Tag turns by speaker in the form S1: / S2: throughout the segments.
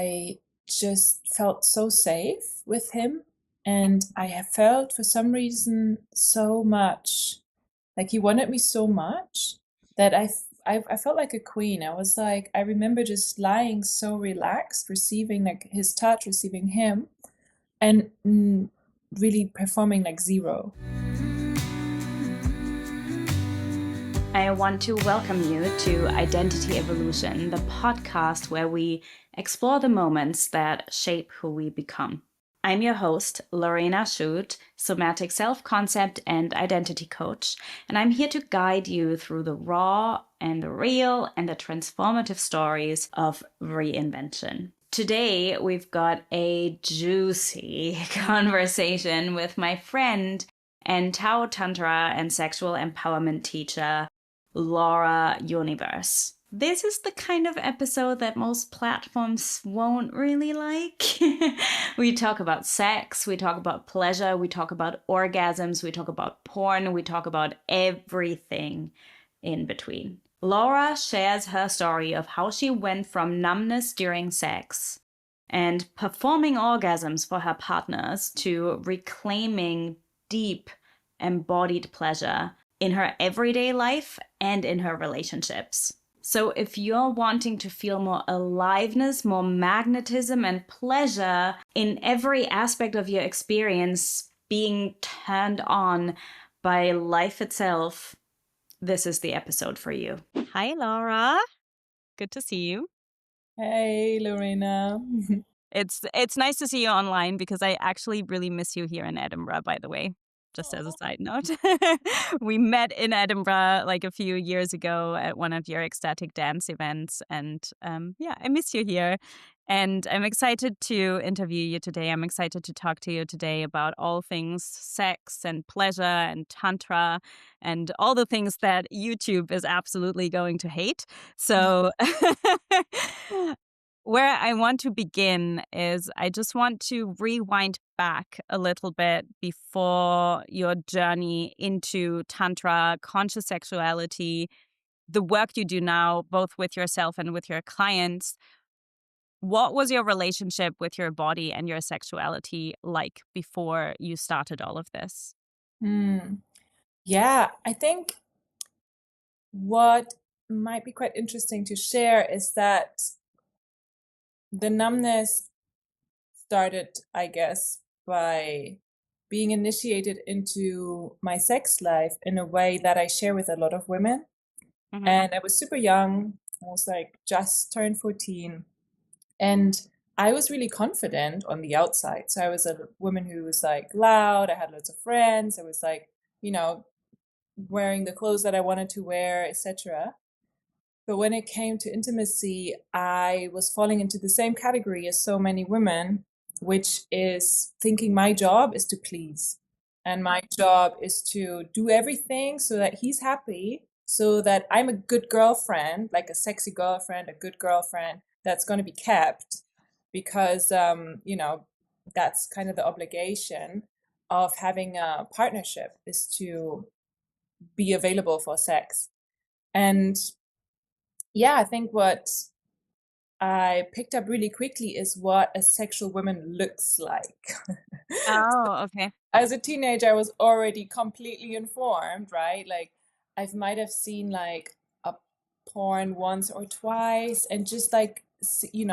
S1: I just felt so safe with him. And I have felt for some reason so much, like he wanted me so much that I felt like a queen. I was like, I remember just lying so relaxed, receiving like his touch, receiving him, and really performing like zero.
S2: I want to welcome you to Identity Evolution, the podcast where we explore the moments that shape who we become. I'm your host, Lorena Schuth, somatic self-concept and identity coach, and I'm here to guide you through the raw and the real and the transformative stories of reinvention. Today, we've got a juicy conversation with my friend and tao-tantra and sexual empowerment teacher, Laura Yoniverse. This is the kind of episode that most platforms won't really like. We talk about sex, we talk about pleasure, we talk about orgasms, we talk about porn, we talk about everything in between. Laura shares her story of how she went from numbness during sex and performing orgasms for her partners to reclaiming deep, embodied pleasure in her everyday life and in her relationships. So if you're wanting to feel more aliveness, more magnetism and pleasure in every aspect of your experience, being turned on by life itself, this is the episode for you. Hi, Laura. Good to see you.
S1: Hey, Lorena.
S2: It's nice to see you online because I actually really miss you here in Edinburgh, by the way. Just as a side note. We met in Edinburgh like a few years ago at one of your ecstatic dance events. And I miss you here. And I'm excited to interview you today. I'm excited to talk to you today about all things sex and pleasure and tantra and all the things that YouTube is absolutely going to hate. So where I want to begin is I just want to rewind back a little bit before your journey into Tantra, conscious sexuality, the work you do now, both with yourself and with your clients. What was your relationship with your body and your sexuality like before you started all of this?
S1: Yeah, I think what might be quite interesting to share is that the numbness started, I guess, by being initiated into my sex life in a way that I share with a lot of women.
S2: Mm-hmm.
S1: And I was super young, I was like just turned 14. And I was really confident on the outside. So I was a woman who was like loud, I had lots of friends, I was like, wearing the clothes that I wanted to wear, etc. But when it came to intimacy, I was falling into the same category as so many women, which is thinking my job is to please. And my job is to do everything so that he's happy, so that I'm a good girlfriend, like a sexy girlfriend, a good girlfriend that's going to be kept because, that's kind of the obligation of having a partnership is to be available for sex. And yeah, I think what I picked up really quickly is what a sexual woman looks like.
S2: Oh, okay.
S1: As a teenager, I was already completely informed, right? Like, I might have seen like a porn once or twice, and just like seeing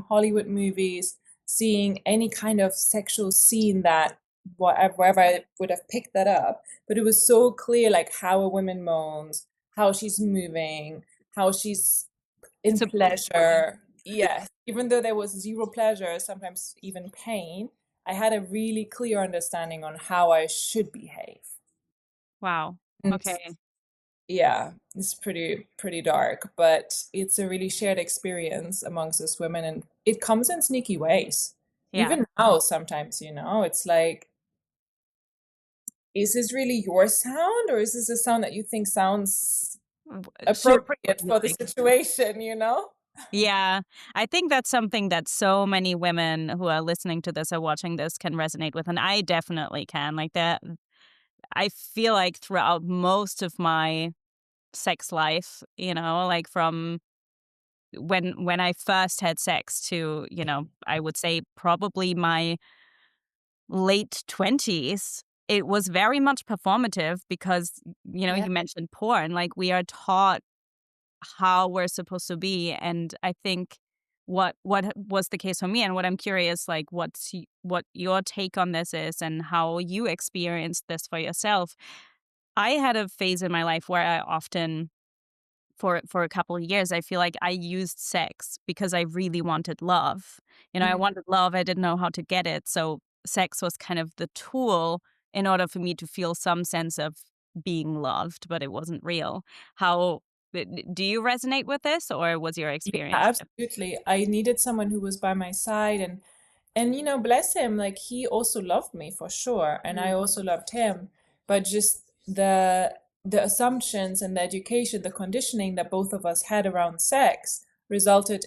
S1: Hollywood movies, seeing any kind of sexual scene that wherever I would have picked that up. But it was so clear, like how a woman moans, how she's moving, how she's in pleasure. Yes, even though there was zero pleasure, sometimes even pain, I had a really clear understanding on how I should behave.
S2: Wow.
S1: And
S2: Okay.
S1: yeah, it's pretty dark, but it's a really shared experience amongst us women, and it comes in sneaky ways.
S2: Yeah.
S1: Even now, sometimes, it's like, is this really your sound, or is this a sound that you think sounds
S2: Sure.
S1: appropriate for the situation?
S2: Yeah, I think that's something that so many women who are listening to this or watching this can resonate with. And I definitely can. Like that, I feel like throughout most of my sex life, like from when I first had sex to, I would say probably my late 20s, it was very much performative because,
S1: Yeah.
S2: you mentioned porn, like we are taught how we're supposed to be. And I think what was the case for me, and what I'm curious, like what your take on this is and how you experienced this for yourself. I had a phase in my life where I often for a couple of years, I feel like I used sex because I really wanted love. I
S1: Mhm.
S2: wanted love, I didn't know how to get it, so sex was kind of the tool in order for me to feel some sense of being loved, but it wasn't real. How do you resonate with this, or was your
S1: Yeah,
S2: experience
S1: absolutely. I needed someone who was by my side, and bless him, like he also loved me for sure, and I
S2: different?
S1: also loved him, but just the assumptions and the education, the conditioning that both of us had around sex resulted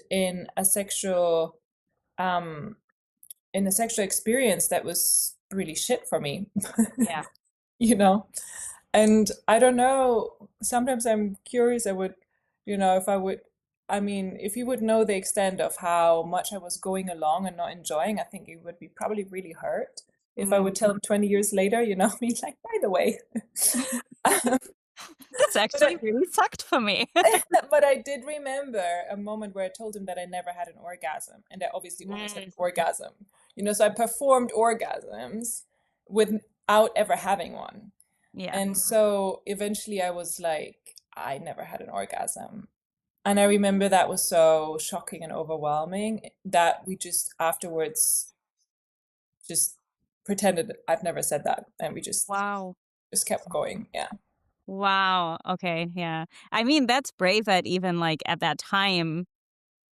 S1: um in a sexual experience that was really shit for me.
S2: Yeah.
S1: you know And I don't know, sometimes I'm curious, if I would, I mean, if you would know the extent of how much I was going along and not enjoying, I think it would be probably really hurt if I
S2: Mm.
S1: would tell him 20 years later, me like, by the way.
S2: This
S1: But
S2: actually really sucked for me.
S1: but I did remember a moment where I told him that I never had an orgasm and I obviously always had an
S2: Mm.
S1: orgasm. So I performed orgasms without ever having one.
S2: Yeah.
S1: And so eventually I was like, I never had an orgasm. And I remember that was so shocking and overwhelming that we just afterwards just pretended I've never said that. And we
S2: Wow.
S1: just kept going. Yeah.
S2: Wow. Okay. Yeah. I mean, that's brave that even like at that time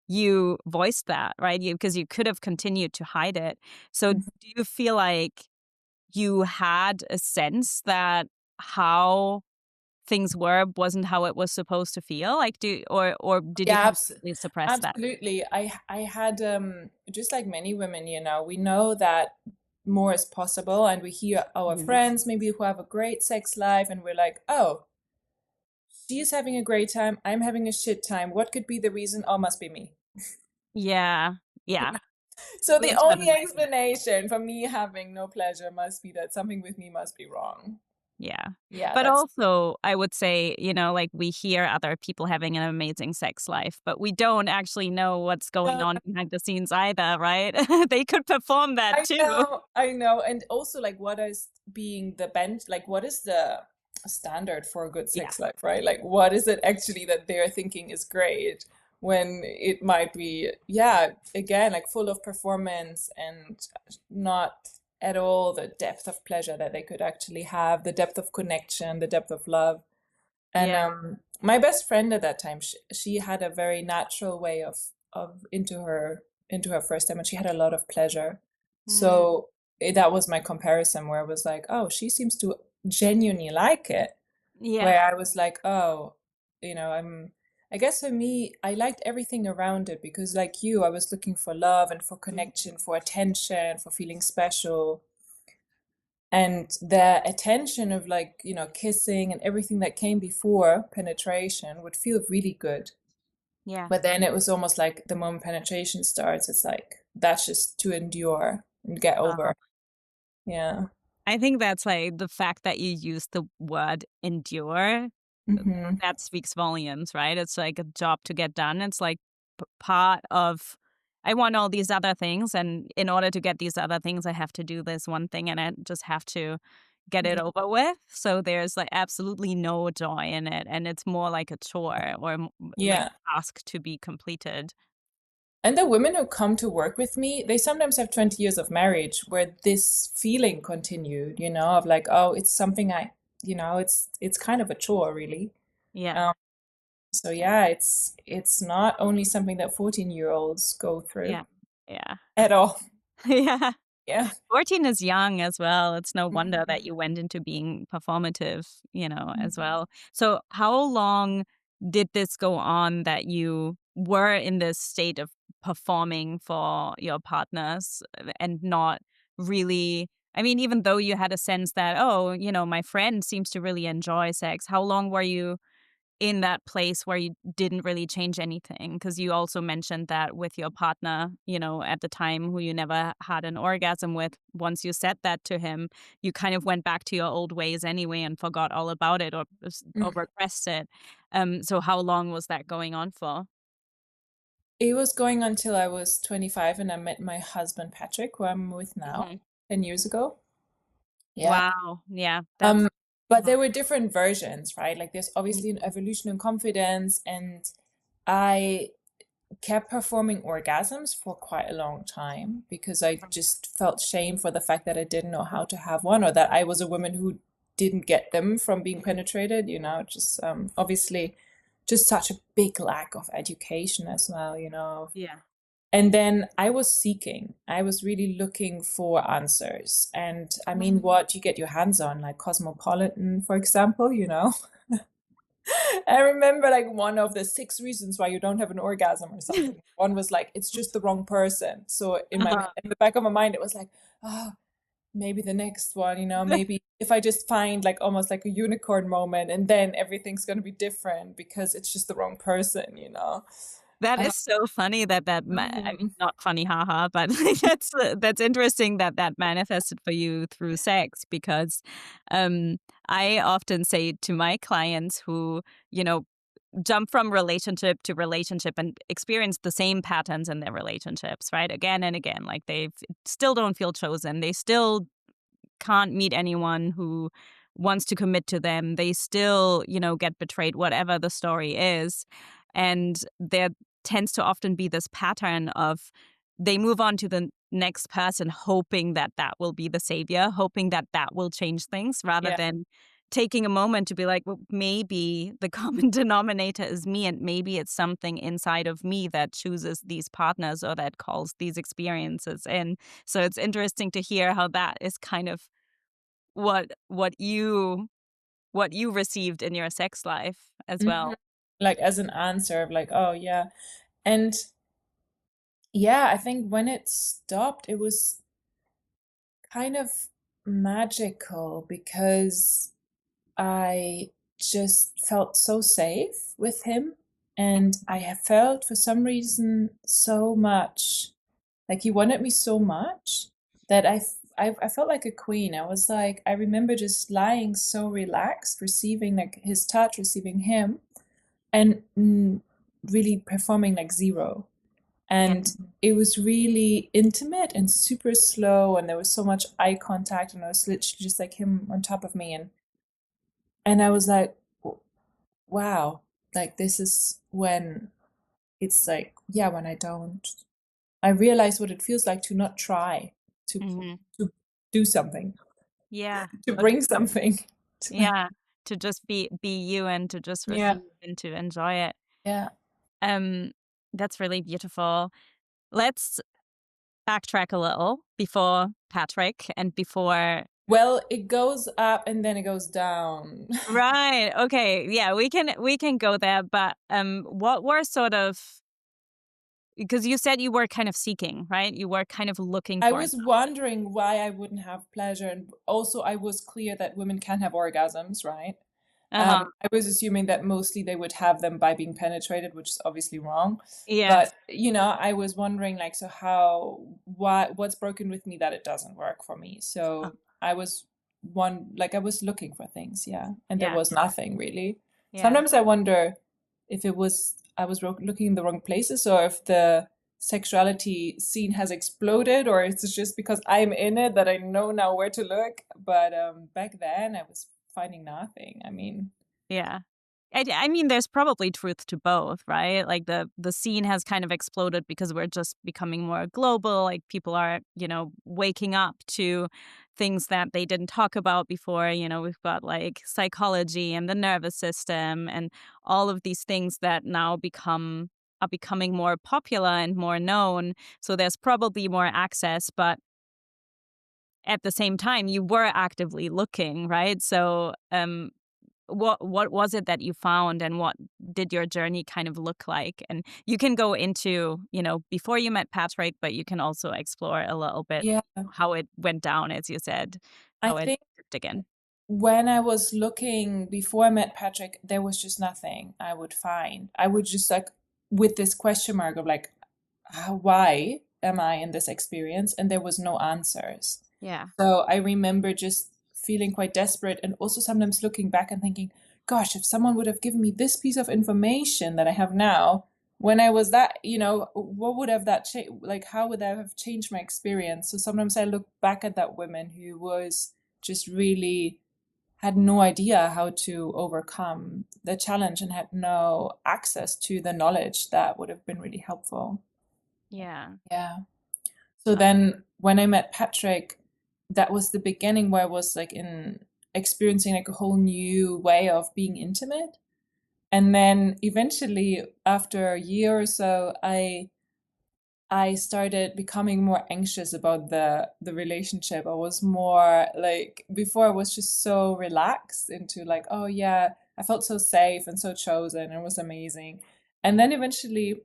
S2: you voiced that, right? Because you could have continued to hide it. So do you feel like you had a sense that how things were wasn't how it was supposed to feel? Like or did you
S1: Yeah,
S2: completely suppress that?
S1: absolutely. I had just like many women, we know that more is possible and we hear our
S2: Mhm.
S1: friends maybe who have a great sex life and we're like, "Oh, she's having a great time, I'm having a shit time. What could be the reason? Oh, must be me."
S2: Yeah. Yeah.
S1: So
S2: We
S1: the only
S2: internalize it.
S1: explanation for me having no pleasure must be that something with me must be wrong.
S2: Yeah.
S1: Yeah,
S2: But
S1: that's
S2: also, I would say, like we hear other people having an amazing sex life, but we don't actually know what's going
S1: uh,
S2: on behind the scenes either, right? They could perform that
S1: I
S2: too.
S1: know, I know. And also like what is being the bench, like what is the standard for a good
S2: Yeah.
S1: sex life, right? Like what is it actually that they're thinking is great when it might be, yeah, again, like full of performance and not at all the depth of pleasure that they could actually have, the depth of connection, the depth of love. And
S2: Yeah.
S1: my best friend at that time, she had a very natural way of into her first time, and she had a lot of pleasure.
S2: Mm.
S1: So that was my comparison, where I was like, oh, she seems to genuinely like it.
S2: Yeah.
S1: Where I was like, oh, I guess for me, I liked everything around it because, like you, I was looking for love and for
S2: Mm.
S1: connection, for attention, for feeling special. And the attention of like, kissing and everything that came before penetration would feel really good.
S2: Yeah.
S1: But then it was almost like the moment penetration starts, it's like that's just to endure and get over. Yeah.
S2: I think that's like the fact that you use the word endure,
S1: Hmm.
S2: that speaks volumes, right? It's like a job to get done. It's like part of, I want all these other things. And in order to get these other things, I have to do this one thing and I just have to get it
S1: Yeah.
S2: over with. So there's like absolutely no joy in it. And it's more like a chore or like
S1: Yeah.
S2: a task to be completed.
S1: And the women who come to work with me, they sometimes have 20 years of marriage where this feeling continued, of like, oh, it's something it's kind of a chore, really.
S2: Yeah.
S1: Um, so yeah, it's not only something that 14-year-olds go through
S2: Yeah. Yeah.
S1: at all.
S2: Yeah.
S1: Yeah.
S2: 14 is young as well. It's no wonder that
S1: Mhm.
S2: you went into being performative, as
S1: Mhm.
S2: well. So, how long did this go on that you were in this state of performing for your partners and not really? I mean, even though you had a sense that, oh, my friend seems to really enjoy sex, how long were you in that place where you didn't really change anything? Because you also mentioned that with your partner, at the time who you never had an orgasm with, once you said that to him, you kind of went back to your old ways anyway and forgot all about it or
S1: Mm.
S2: regressed it. So how long was that going on for?
S1: It was going until I was 25 and I met my husband Patrick, who I'm with now,
S2: Mhm.
S1: 10 years ago. Yeah.
S2: Wow. Yeah, that's
S1: Um, but there were different versions, right? Like there's
S2: Mhm.
S1: obviously an evolution in confidence, and I kept performing orgasms for quite a long time because I just felt shame for the fact that I didn't know how to have one, or that I was a woman who didn't get them from being penetrated, just obviously just such a big lack of education as well.
S2: Yeah.
S1: And then I was seeking, I was really looking for answers. And I mean, what you get your hands on, like Cosmopolitan, for example. I remember like one of the 6 reasons why you don't have an orgasm or something. One was like, it's just the wrong person. So
S2: Uh-huh.
S1: in the back of my mind, it was like, oh, maybe the next one, maybe if I just find like almost like a unicorn moment, and then everything's going to be different because it's just the wrong person.
S2: That
S1: Uh,
S2: is so funny I mean,
S1: mm,
S2: not funny, haha, but that's interesting that that manifested for you through sex because, um, I often say to my clients who, you know, jump from relationship to relationship and experience the same patterns in their relationships, right? Again and again, like they still don't feel chosen. They still can't meet anyone who wants to commit to them. They still, get betrayed, whatever the story is. And there tends to often be this pattern of they move on to the next person, hoping that that will be the savior, hoping that that will change things rather
S1: yeah.
S2: than taking a moment to be like, well, maybe the common denominator is me, and maybe it's something inside of me that chooses these partners or that calls these experiences in. So it's interesting to hear how that is kind of what what you what you received in your sex life as
S1: Mhm.
S2: well.
S1: Like as an answer of like, oh yeah. And yeah, I think when it stopped, it was kind of magical because I just felt so safe with him. And I have felt for some reason so much, like he wanted me so much that I felt like a queen. I was like, I remember just lying so relaxed, receiving like his touch, receiving him, and really performing like zero.
S2: Yeah.
S1: And it was really intimate and super slow, and there was so much eye contact, and I was literally just like him on top of me, and I was like, wow, like this is when it's like, yeah, when I realize what it feels like to not try to
S2: Mhm.
S1: to do something,
S2: Yeah.
S1: to
S2: Or
S1: bring something.
S2: yeah, to just be you and to just
S1: Yeah,
S2: receive and to enjoy it.
S1: yeah.
S2: Um, that's really beautiful. Let's backtrack a little before Patrick and before.
S1: Well, it goes up and then it goes down.
S2: Right. Okay. Yeah, we can go there, but what were sort of, because you said you were kind of seeking, right? You were kind of looking
S1: I
S2: for.
S1: was wondering why I wouldn't have pleasure, and also I was clear that women can have orgasms, right?
S2: Uh-huh.
S1: I was assuming that mostly they would have them by being penetrated, which is obviously wrong.
S2: Yes.
S1: But I was wondering like, so what's broken with me that it doesn't work for me?
S2: Uh,
S1: So I was looking for things, yeah, and there
S2: yeah.
S1: was nothing really.
S2: Yeah.
S1: Sometimes I wonder if it was I was looking in the wrong places, or if the sexuality scene has exploded, or it's just because I'm in it that I know now where to look. But back then I was finding nothing. I mean,
S2: Yeah. I mean, there's probably truth to both, right? Like the scene has kind of exploded because we're just becoming more global. Like people are, waking up to things that they didn't talk about before. We've got like psychology and the nervous system and all of these things that now are becoming more popular and more known. So there's probably more access, but at the same time, you were actively looking, right? So, what was it that you found, and what did your journey kind of look like? And you can go into, before you met Patrick, but you can also explore a little bit
S1: yeah,
S2: how it went down, as you said,
S1: I
S2: how it
S1: think
S2: dipped again.
S1: when I was looking before I met Patrick, there was just nothing I would find. I would just like with this question mark of like, why am I in this experience? And there was no answers.
S2: Yeah.
S1: So I remember just feeling quite desperate and also sometimes looking back and thinking, gosh, if someone would have given me this piece of information that I have now, when I was that, what would have that changed? Like, how would that have changed my experience? So sometimes I look back at that woman who was just really had no idea how to overcome the challenge and had no access to the knowledge that would have been really helpful.
S2: Yeah.
S1: Yeah. So then when I met Patrick, that was the beginning where I was like in experiencing like a whole new way of being intimate. And then eventually after a year or so, I started becoming more anxious about the relationship. I was more like before I was just so relaxed into like, oh yeah, I felt so safe and so chosen and it was amazing. And then eventually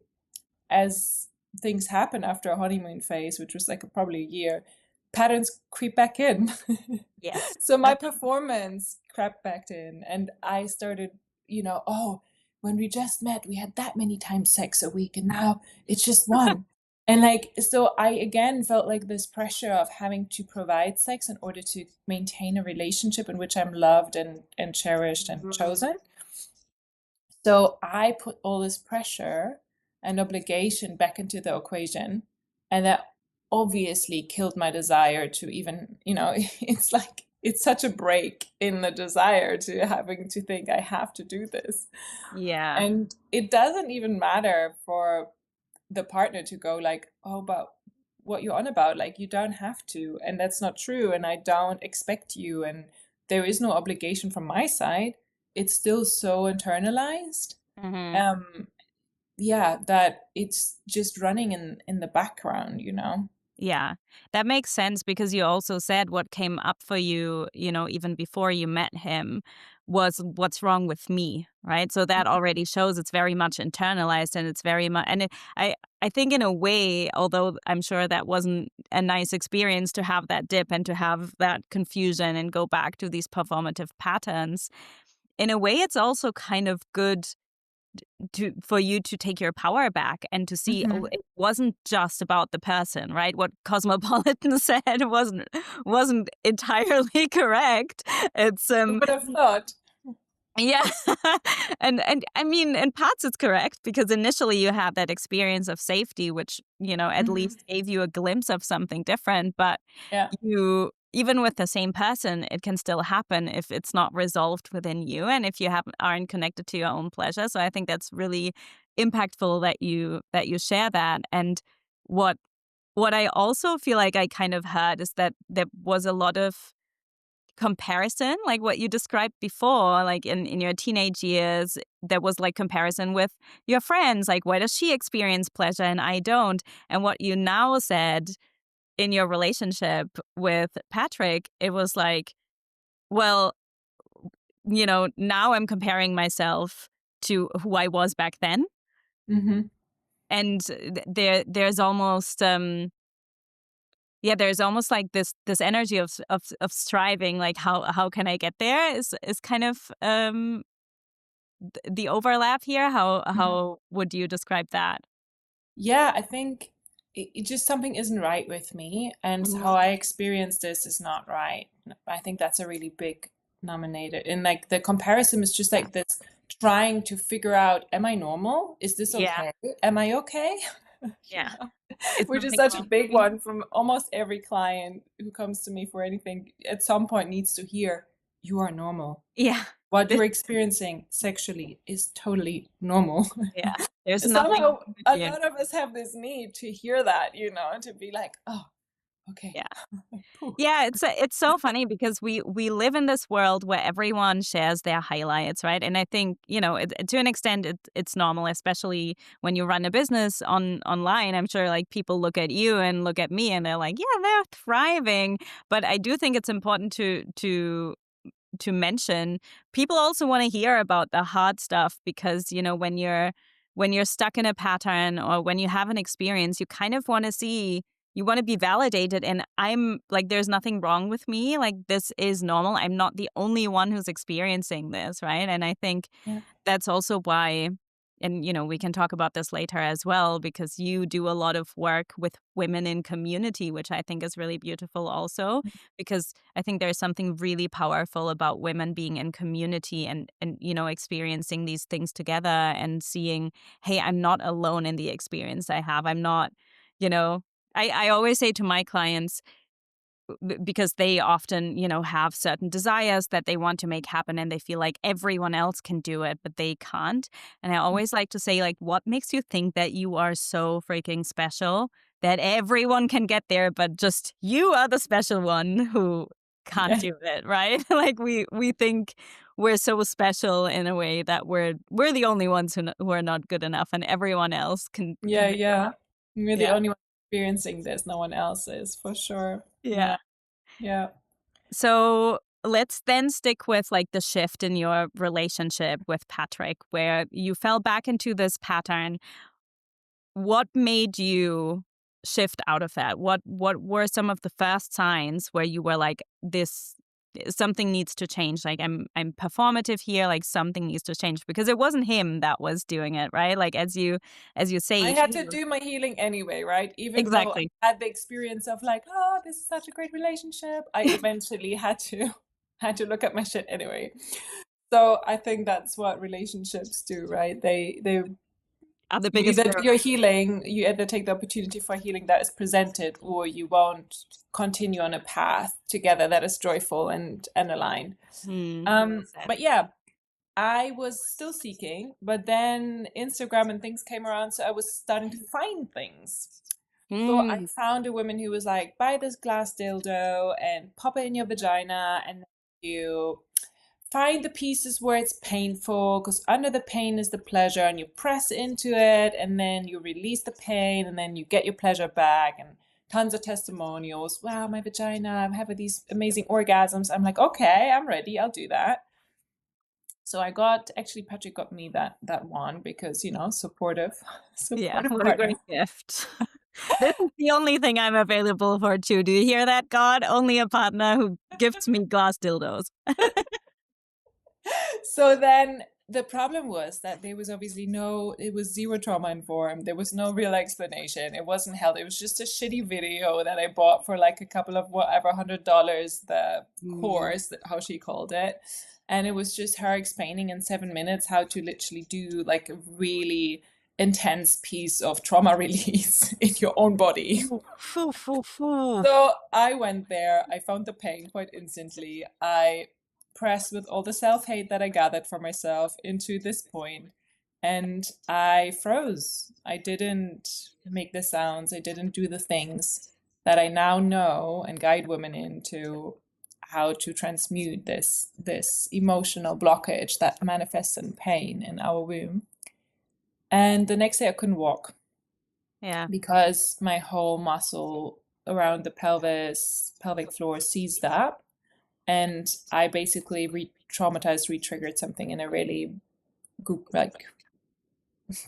S1: as things happen after a honeymoon phase, which was like probably a year, patterns creep back in.
S2: Yes.
S1: So my performance crept back in, and I started, oh, when we just met, we had that many times sex a week, and now it's just one. And like, so I again felt like this pressure of having to provide sex in order to maintain a relationship in which I'm loved and cherished and chosen. So I put all this pressure and obligation back into the equation, and that obviously killed my desire to even, it's like it's such a break in the desire to having to think I have to do this.
S2: Yeah.
S1: And it doesn't even matter for the partner to go like, oh, but what you're on about, like you don't have to, and that's not true, and I don't expect you, and there is no obligation from my side. It's still so internalized,
S2: Hmm.
S1: um yeah, that it's just running in the background,
S2: Yeah, that makes sense because you also said what came up for you, even before you met him was what's wrong with me, right? So that already shows it's very much internalized and it's very much, and I think in a way, although I'm sure that wasn't a nice experience to have that dip and to have that confusion and go back to these performative patterns, in a way, it's also kind of good for you to take your power back and to see, oh,
S1: Hmm.
S2: it wasn't just about the person, right? What Cosmopolitan said wasn't entirely correct. It's
S1: Who would have thought?
S2: yeah. And I mean, in parts it's correct because initially you have that experience of safety, which, at
S1: Hmm.
S2: least gave you a glimpse of something different. But
S1: Yeah.
S2: you, even with the same person, it can still happen if it's not resolved within you and if you aren't connected to your own pleasure. So I think that's really impactful that you share that. And what what I also feel like I kind of heard is that there was a lot of comparison, like what you described before, like in your teenage years, there was like comparison with your friends, like why does she experience pleasure and I don't? And what you now said in your relationship with Patrick, it was like, well, now I'm comparing myself to who I was back then.
S1: Hmm.
S2: And there's almost yeah, there's almost like this energy of striving, like how can I get there is kind of the overlap here.
S1: Hmm.
S2: How would you describe that?
S1: Yeah, I think it just something isn't right with me, and how
S2: Mhm.
S1: I experience this is not right. I think that's a really big nominator. And like the comparison is just
S2: Yeah.
S1: like this trying to figure out, am I normal? Is this
S2: Yeah.
S1: okay? Am I okay?
S2: Yeah.
S1: Know,
S2: Is
S1: which is
S2: something
S1: such a
S2: wrong with
S1: big
S2: me?
S1: one from almost every client who comes to me for anything at some point needs to hear, you are normal.
S2: Yeah.
S1: What
S2: This,
S1: you're experiencing sexually is totally normal.
S2: yeah. There's nothing
S1: Somehow,
S2: wrong with
S1: a
S2: you.
S1: lot of us have this need to hear that, to be like, oh, okay.
S2: Yeah.
S1: Phew.
S2: Yeah, it's so funny because we live in this world where everyone shares their highlights, right? And I think, to an extent it's normal, especially when you run a business online. I'm sure like people look at you and look at me and they're like, yeah, they're thriving. But I do think it's important to mention people also want to hear about the hard stuff because, when you're stuck in a pattern or when you have an experience, you kind of want to see you want to be validated. And I'm like, there's nothing wrong with me. Like, this is normal. I'm not the only one who's experiencing this, right? And I think
S1: Yeah.
S2: that's also why, and we can talk about this later as well, because you do a lot of work with women in community, which I think is really beautiful also, because I think there's something really powerful about women being in community and experiencing these things together and seeing, hey, I'm not alone in the experience I have. I'm not, I always say to my clients, because they often, have certain desires that they want to make happen and they feel like everyone else can do it, but they can't. And I always like to say, like, what makes you think that you are so freaking special that everyone can get there, but just you are the special one who can't
S1: Yeah.
S2: do it, right? Like we think we're so special in a way that we're the only ones who are not good enough, and everyone else can
S1: Yeah,
S2: make it
S1: yeah.
S2: up.
S1: We're the
S2: Yeah.
S1: only one experiencing this. No one else is, for sure.
S2: Yeah.
S1: Yeah, yeah.
S2: So let's then stick with like the shift in your relationship with Patrick, where you fell back into this pattern. What made you shift out of that? What were some of the first signs where you were like, this something needs to change? Like I'm performative here, like something needs to change, because it wasn't him that was doing it, right? Like as you
S1: I
S2: say,
S1: had to do my healing anyway, right? Even though
S2: exactly.
S1: I had the experience of like, oh, this is such a great relationship, I eventually had to had to look at my shit anyway. So I think that's what relationships do, right? They
S2: Are the
S1: you
S2: biggest
S1: either do
S2: mirror.
S1: your healing, you either take the opportunity for healing that is presented, or you won't continue on a path together that is joyful and aligned.
S2: Well said.
S1: But yeah, I was still seeking, but then Instagram and things came around, so I was starting to find things. So I
S2: Mm.
S1: found a woman who was like, buy this glass dildo and pop it in your vagina, and you find the pieces where it's painful, because under the pain is the pleasure, and you press into it, and then you release the pain, and then you get your pleasure back. And tons of testimonials. Wow, my vagina, I'm having these amazing orgasms. I'm like, okay, I'm ready. I'll do that. So actually Patrick got me that one because, supportive,
S2: Yeah,
S1: supportive
S2: what a great
S1: partner.
S2: gift. This is the only thing I'm available for too. Do you hear that, God? Only a partner who gifts me glass dildos.
S1: So then the problem was that there was obviously it was zero trauma informed. There was no real explanation. It wasn't held. It was just a shitty video that I bought for like a couple of whatever $100, the
S2: Mm.
S1: course, how she called it. And it was just her explaining in 7 minutes how to literally do like a really intense piece of trauma release in your own body.
S2: Foo, foo, foo.
S1: So I went there. I found the pain quite instantly. I pressed with all the self-hate that I gathered for myself into this point, and I froze. I didn't make the sounds. I didn't do the things that I now know and guide women into how to transmute this emotional blockage that manifests in pain in our womb. And the next day I couldn't walk
S2: Yeah.
S1: because my whole muscle around the pelvic floor seized up, and I basically re-traumatized, re-triggered something in a really like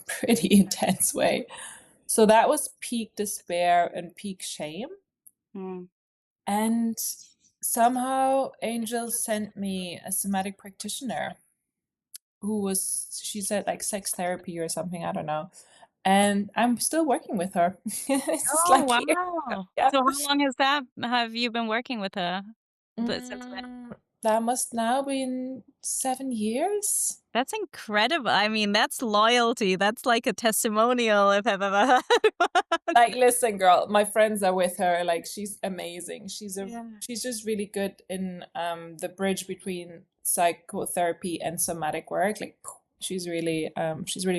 S1: pretty intense way. So that was peak despair and peak shame.
S2: Mm.
S1: And somehow Angel sent me a somatic practitioner she said like sex therapy or something, I don't know. And I'm still working with her. It's
S2: Oh,
S1: like here.
S2: wow.
S1: Yeah.
S2: So how long have you been working with her? Since when?
S1: That must now be in 7 years.
S2: That's incredible. I mean, that's loyalty. That's like a testimonial if I've ever heard one.
S1: Like, listen, girl, my friends are with her. Like, she's amazing.
S2: Yeah.
S1: She's just really good in the bridge between psychotherapy and somatic work. Like, she's really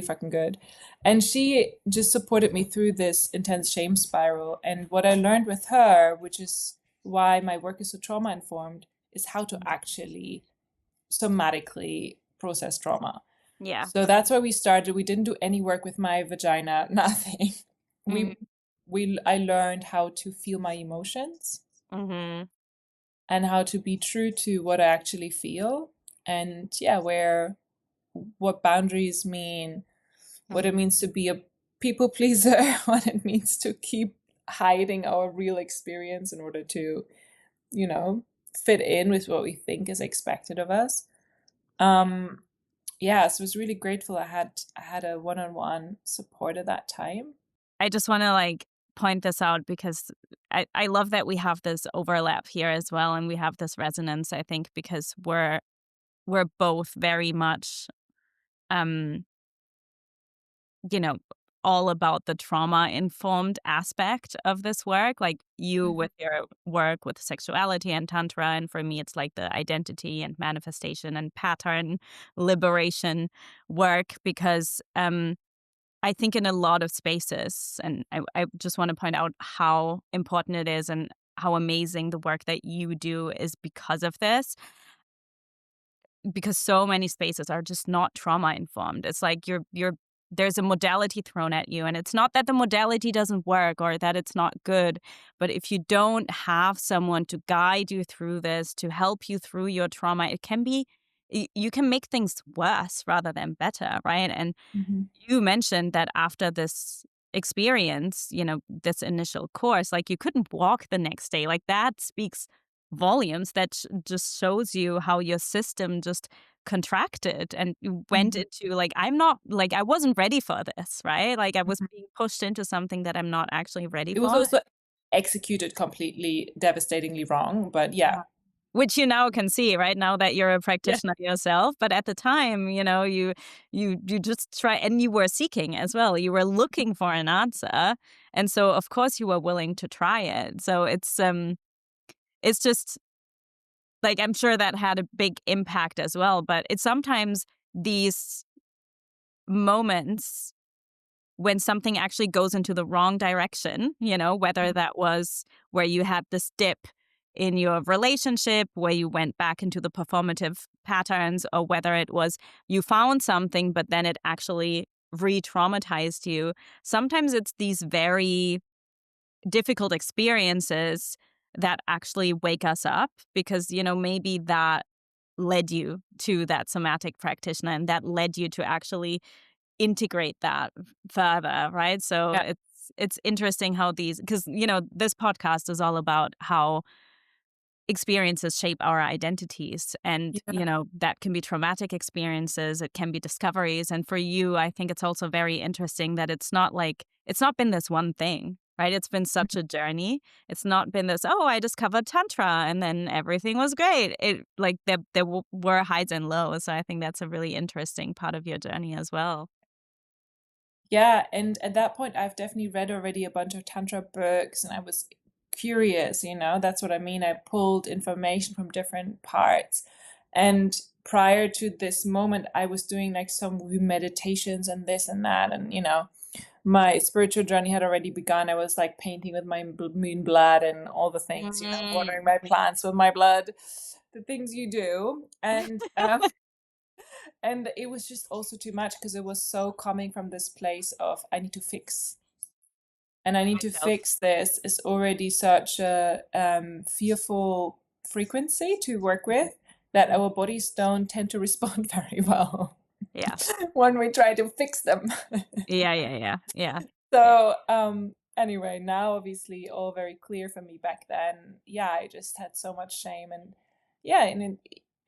S1: fucking good. And she just supported me through this intense shame spiral. And what I learned with her, which is why my work is so trauma informed, is how to actually somatically process trauma.
S2: Yeah.
S1: So that's where we started. We didn't do any work with my vagina, nothing.
S2: Mm.
S1: We I learned how to feel my emotions
S2: Mm-hmm.
S1: and how to be true to what I actually feel, and yeah, what boundaries mean, what it
S2: Mm.
S1: means to be a people pleaser, what it means to keep hiding our real experience in order to, you know, fit in with what we think is expected of us. Um, yeah, so I was really grateful I had a one-on-one support at that time.
S2: I just want to like point this out because I love that we have this overlap here as well, and we have this resonance, I think, because we're both very much um you know, all about the trauma informed aspect of this work. Like you
S1: Mhm,
S2: with your work with sexuality and tantra, and for me, it's like the identity and manifestation and pattern liberation work. Because I think in a lot of spaces, and I just want to point out how important it is and how amazing the work that you do is because of this, because so many spaces are just not trauma informed. It's like you're there's a modality thrown at you, and it's not that the modality doesn't work or that it's not good, but if you don't have someone to guide you through this, to help you through your trauma, it can be you can make things worse rather than better, right? And
S1: mhm,
S2: you mentioned that after this experience, this initial course, like you couldn't walk the next day. Like that speaks volumes. That just shows you how your system just contracted and you went
S1: mhm.
S2: into like, I'm not like, I wasn't ready for this, right? Like I was
S1: Mhm.
S2: being pushed into something that I'm not actually ready
S1: It was
S2: for.
S1: also executed completely devastatingly wrong, but yeah.
S2: Which you now can see, right, now that you're a
S1: Yeah.
S2: practitioner yourself, but at the time, you just try, and you were seeking as well. You were looking for an answer, and so, of course, you were willing to try it. So it's just, like, I'm sure that had a big impact as well, but it's sometimes these moments when something actually goes into the wrong direction, whether that was where you had this dip in your relationship, where you went back into the performative patterns, or whether it was you found something, but then it actually re traumatized you. Sometimes it's these very difficult experiences that actually wake us up because, maybe that led you to that somatic practitioner and that led you to actually integrate that further, right? So
S1: Yeah.
S2: it's interesting how these, because this podcast is all about how experiences shape our identities, and
S1: Yeah.
S2: that can be traumatic experiences, it can be discoveries, and for you, I think it's also very interesting that it's not been this one thing, right? It's been such a journey. It's not been this, oh, I discovered tantra and then everything was great. It like there were highs and lows, so I think that's a really interesting part of your journey as well.
S1: Yeah, and at that point, I've definitely read already a bunch of tantra books, and I was curious, that's what I mean. I pulled information from different parts. And prior to this moment, I was doing like some meditations and this and that. And, my spiritual journey had already begun. I was like painting with my moon blood and all the things, watering my plants with my blood, the things you do. And it was just also too much because it was so coming from this place of I need to fix. And I need to
S2: Myself.
S1: fix this is already such a fearful frequency to work with that our bodies don't tend to respond very well
S2: Yeah.
S1: when we try to fix them.
S2: Yeah, yeah, yeah, yeah, yeah.
S1: So, anyway, now obviously all very clear for me back then. Yeah, I just had so much shame and yeah,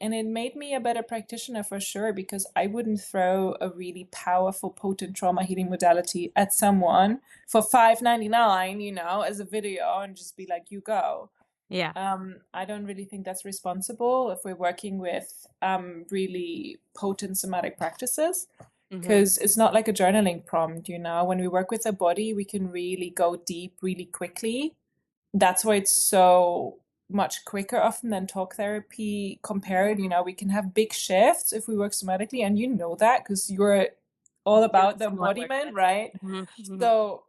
S1: and it made me a better practitioner for sure because I wouldn't throw a really powerful, potent trauma healing modality at someone for 5.99, as a video and just be like, you go.
S2: Yeah.
S1: I don't really think that's responsible if we're working with really potent somatic practices
S2: Mhm.
S1: because it's not like a journaling prompt, when we work with the body we can really go deep really quickly. That's why it's so much quicker often than talk therapy compared. We can have big shifts if we work somatically, and that because you're all
S2: You did
S1: about the
S2: similar work
S1: embodiment,
S2: with.
S1: right?
S2: Mhm, mhm,
S1: So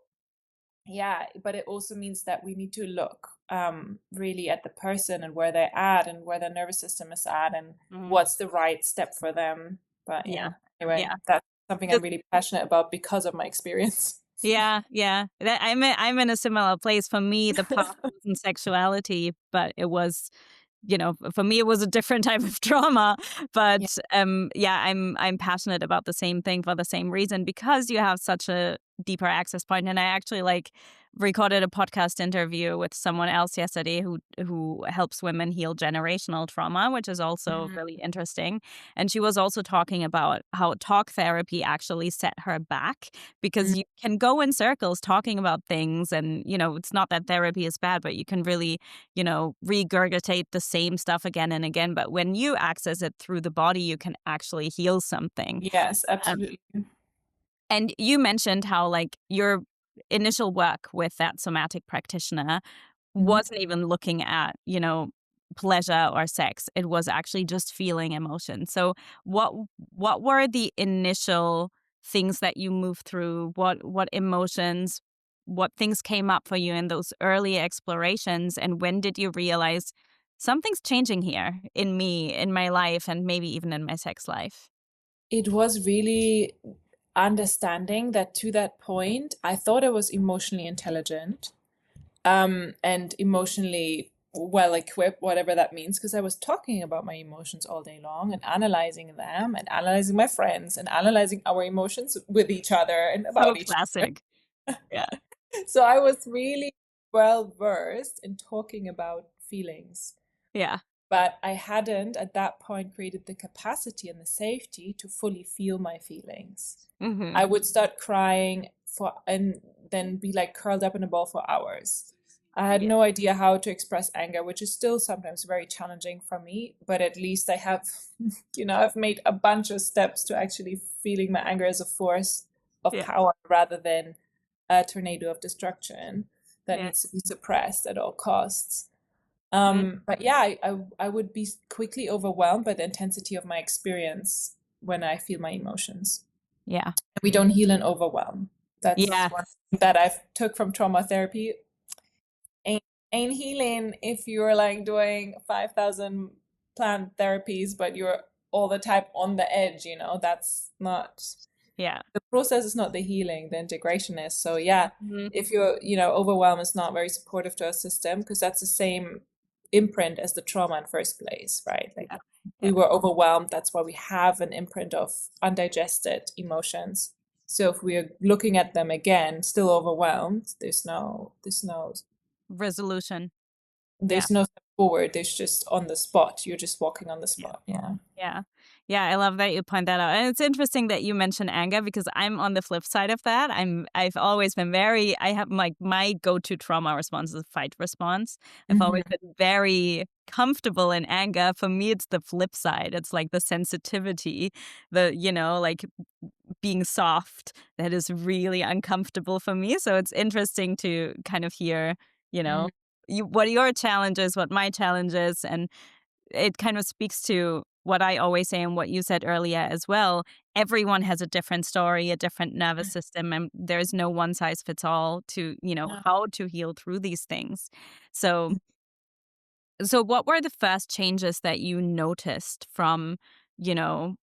S1: yeah, but it also means that we need to look really at the person and where they're at and where their nervous system is at and
S2: mhm.
S1: what's the right step for them. But
S2: Yeah,
S1: yeah, anyway,
S2: yeah.
S1: that's something I'm
S2: Just
S1: really passionate about because of my experience.
S2: yeah, yeah. I'm in a similar place. For me, the path wasn't sexuality, but it was, for me it was a different type of trauma.
S1: Yeah.
S2: But yeah, I'm passionate about the same thing for the same reason, because you have such a deeper access point. And I actually like recorded a podcast interview with someone else yesterday who helps women heal generational trauma, which is also
S1: Mhm.
S2: really interesting. And she was also talking about how talk therapy actually set her back, because
S1: Mm.
S2: you can go in circles talking about things, and it's not that therapy is bad, but you can really regurgitate the same stuff again and again. But when you access it through the body, you can actually heal something.
S1: Yes,
S2: Um,
S1: absolutely.
S2: and you mentioned how like your initial work with that somatic practitioner
S1: Mhm.
S2: wasn't even looking at, pleasure or sex. It was actually just feeling emotion. So what were the initial things that you moved through? What emotions, what things came up for you in those early explorations? And when did you realize something's changing here in me, in my life, and maybe even in my sex life?
S1: It was really understanding that to that point, I thought I was emotionally intelligent, and emotionally well equipped, whatever that means, because I was talking about my emotions all day long and analyzing them and analyzing my friends and analyzing our emotions with each other and
S2: So
S1: about each
S2: classic. Yeah.
S1: other. So I was really well versed in talking about feelings.
S2: Yeah.
S1: But I hadn't at that point created the capacity and the safety to fully feel my feelings.
S2: Mm-hmm.
S1: I would start crying and then be like curled up in a ball for hours. I had
S2: Yeah.
S1: no idea how to express anger, which is still sometimes very challenging for me, but at least I have, I've made a bunch of steps to actually feeling my anger as a force of
S2: Yeah.
S1: power rather than a tornado of destruction that
S2: Yeah.
S1: needs to be suppressed at all costs.
S2: Mm,
S1: But yeah, I would be quickly overwhelmed by the intensity of my experience when I feel my emotions.
S2: yeah.
S1: We don't heal in overwhelm. That's
S2: Yeah.
S1: one thing that I've took from trauma therapy. Ain't ain't healing if you're like doing 5,000 plant therapies, but you're all the time on the edge, that's not
S2: Yeah.
S1: the process is not the healing, the integration is. So yeah,
S2: Mhm.
S1: if you're, overwhelm is not very supportive to our system because that's the same imprint as the trauma in first place, right? Like
S2: Yeah.
S1: we
S2: Yeah.
S1: were overwhelmed. That's why we have an imprint of undigested emotions. So if we're looking at them again, still overwhelmed,
S2: Resolution. Yeah.
S1: there's no step forward. There's just on the spot. You're just walking on the
S2: Yeah.
S1: spot. Yeah.
S2: Yeah. Yeah, I love that you point that out. And it's interesting that you mention anger, because I'm on the flip side of that. I've always been I have like my go-to trauma response is a fight response. I've always
S1: Hmm.
S2: been very comfortable in anger. For me, it's the flip side. It's like the sensitivity, like being soft, that is really uncomfortable for me. So it's interesting to kind of hear, what your challenge is, what my challenge is, and it kind of speaks to what I always say and what you said earlier as well. Everyone has a different story, a different nervous system, and there's no one size fits all to, how to heal through these things. So, so what were the first changes that you noticed you know,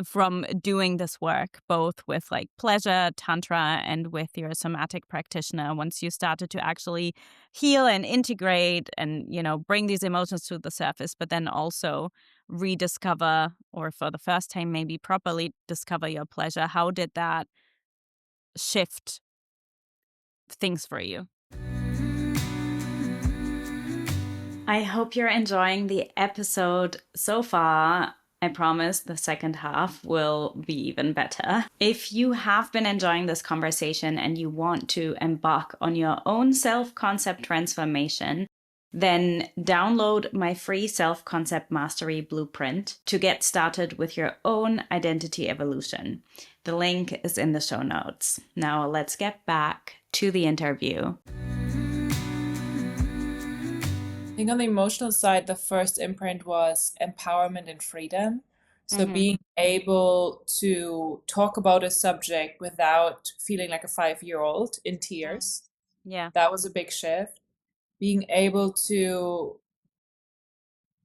S2: from doing this work, both with like pleasure, tantra, and with your somatic practitioner, once you started to actually heal and integrate and, bring these emotions to the surface, but then also rediscover, or for the first time, maybe properly discover your pleasure? How did that shift things for you? I hope you're enjoying the episode so far. I promise the second half will be even better. If you have been enjoying this conversation and you want to embark on your own self-concept transformation, then download my free self-concept mastery blueprint to get started with your own identity evolution. The link is in the show notes. Now let's get back to the interview.
S1: I think on the emotional side, the first imprint was empowerment and freedom. So
S2: Mm-hmm.
S1: being able to talk about a subject without feeling like a 5-year-old in tears,
S2: Yeah.
S1: that was a big shift. Being able to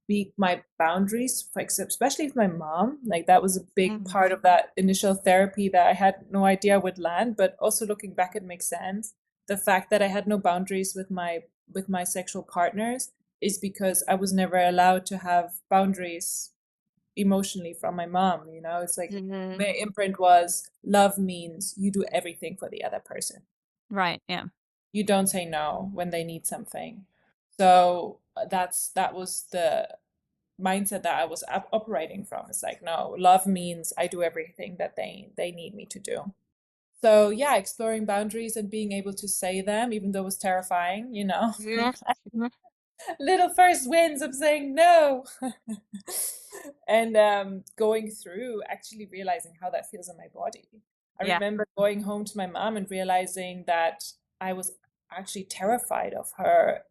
S1: speak my boundaries, especially with my mom, like that was a big
S2: Mm-hmm.
S1: part of that initial therapy that I had no idea would land, but also looking back, it makes sense. The fact that I had no boundaries with my sexual partners is because I was never allowed to have boundaries emotionally from my mom, you know? It's like
S2: Mm-hmm.
S1: my imprint was love means you do everything for the other person.
S2: Right. Yeah.
S1: You don't say no when they need something. So that was the mindset that I was operating from. It's like, no, love means I do everything that they need me to do. So yeah, exploring boundaries and being able to say them, even though it was terrifying, you know.
S2: Mm-hmm.
S1: Little first wins of saying no. And going through actually realizing how that feels in my body. I
S2: Yeah.
S1: remember going home to my mom and realizing that I was actually terrified of her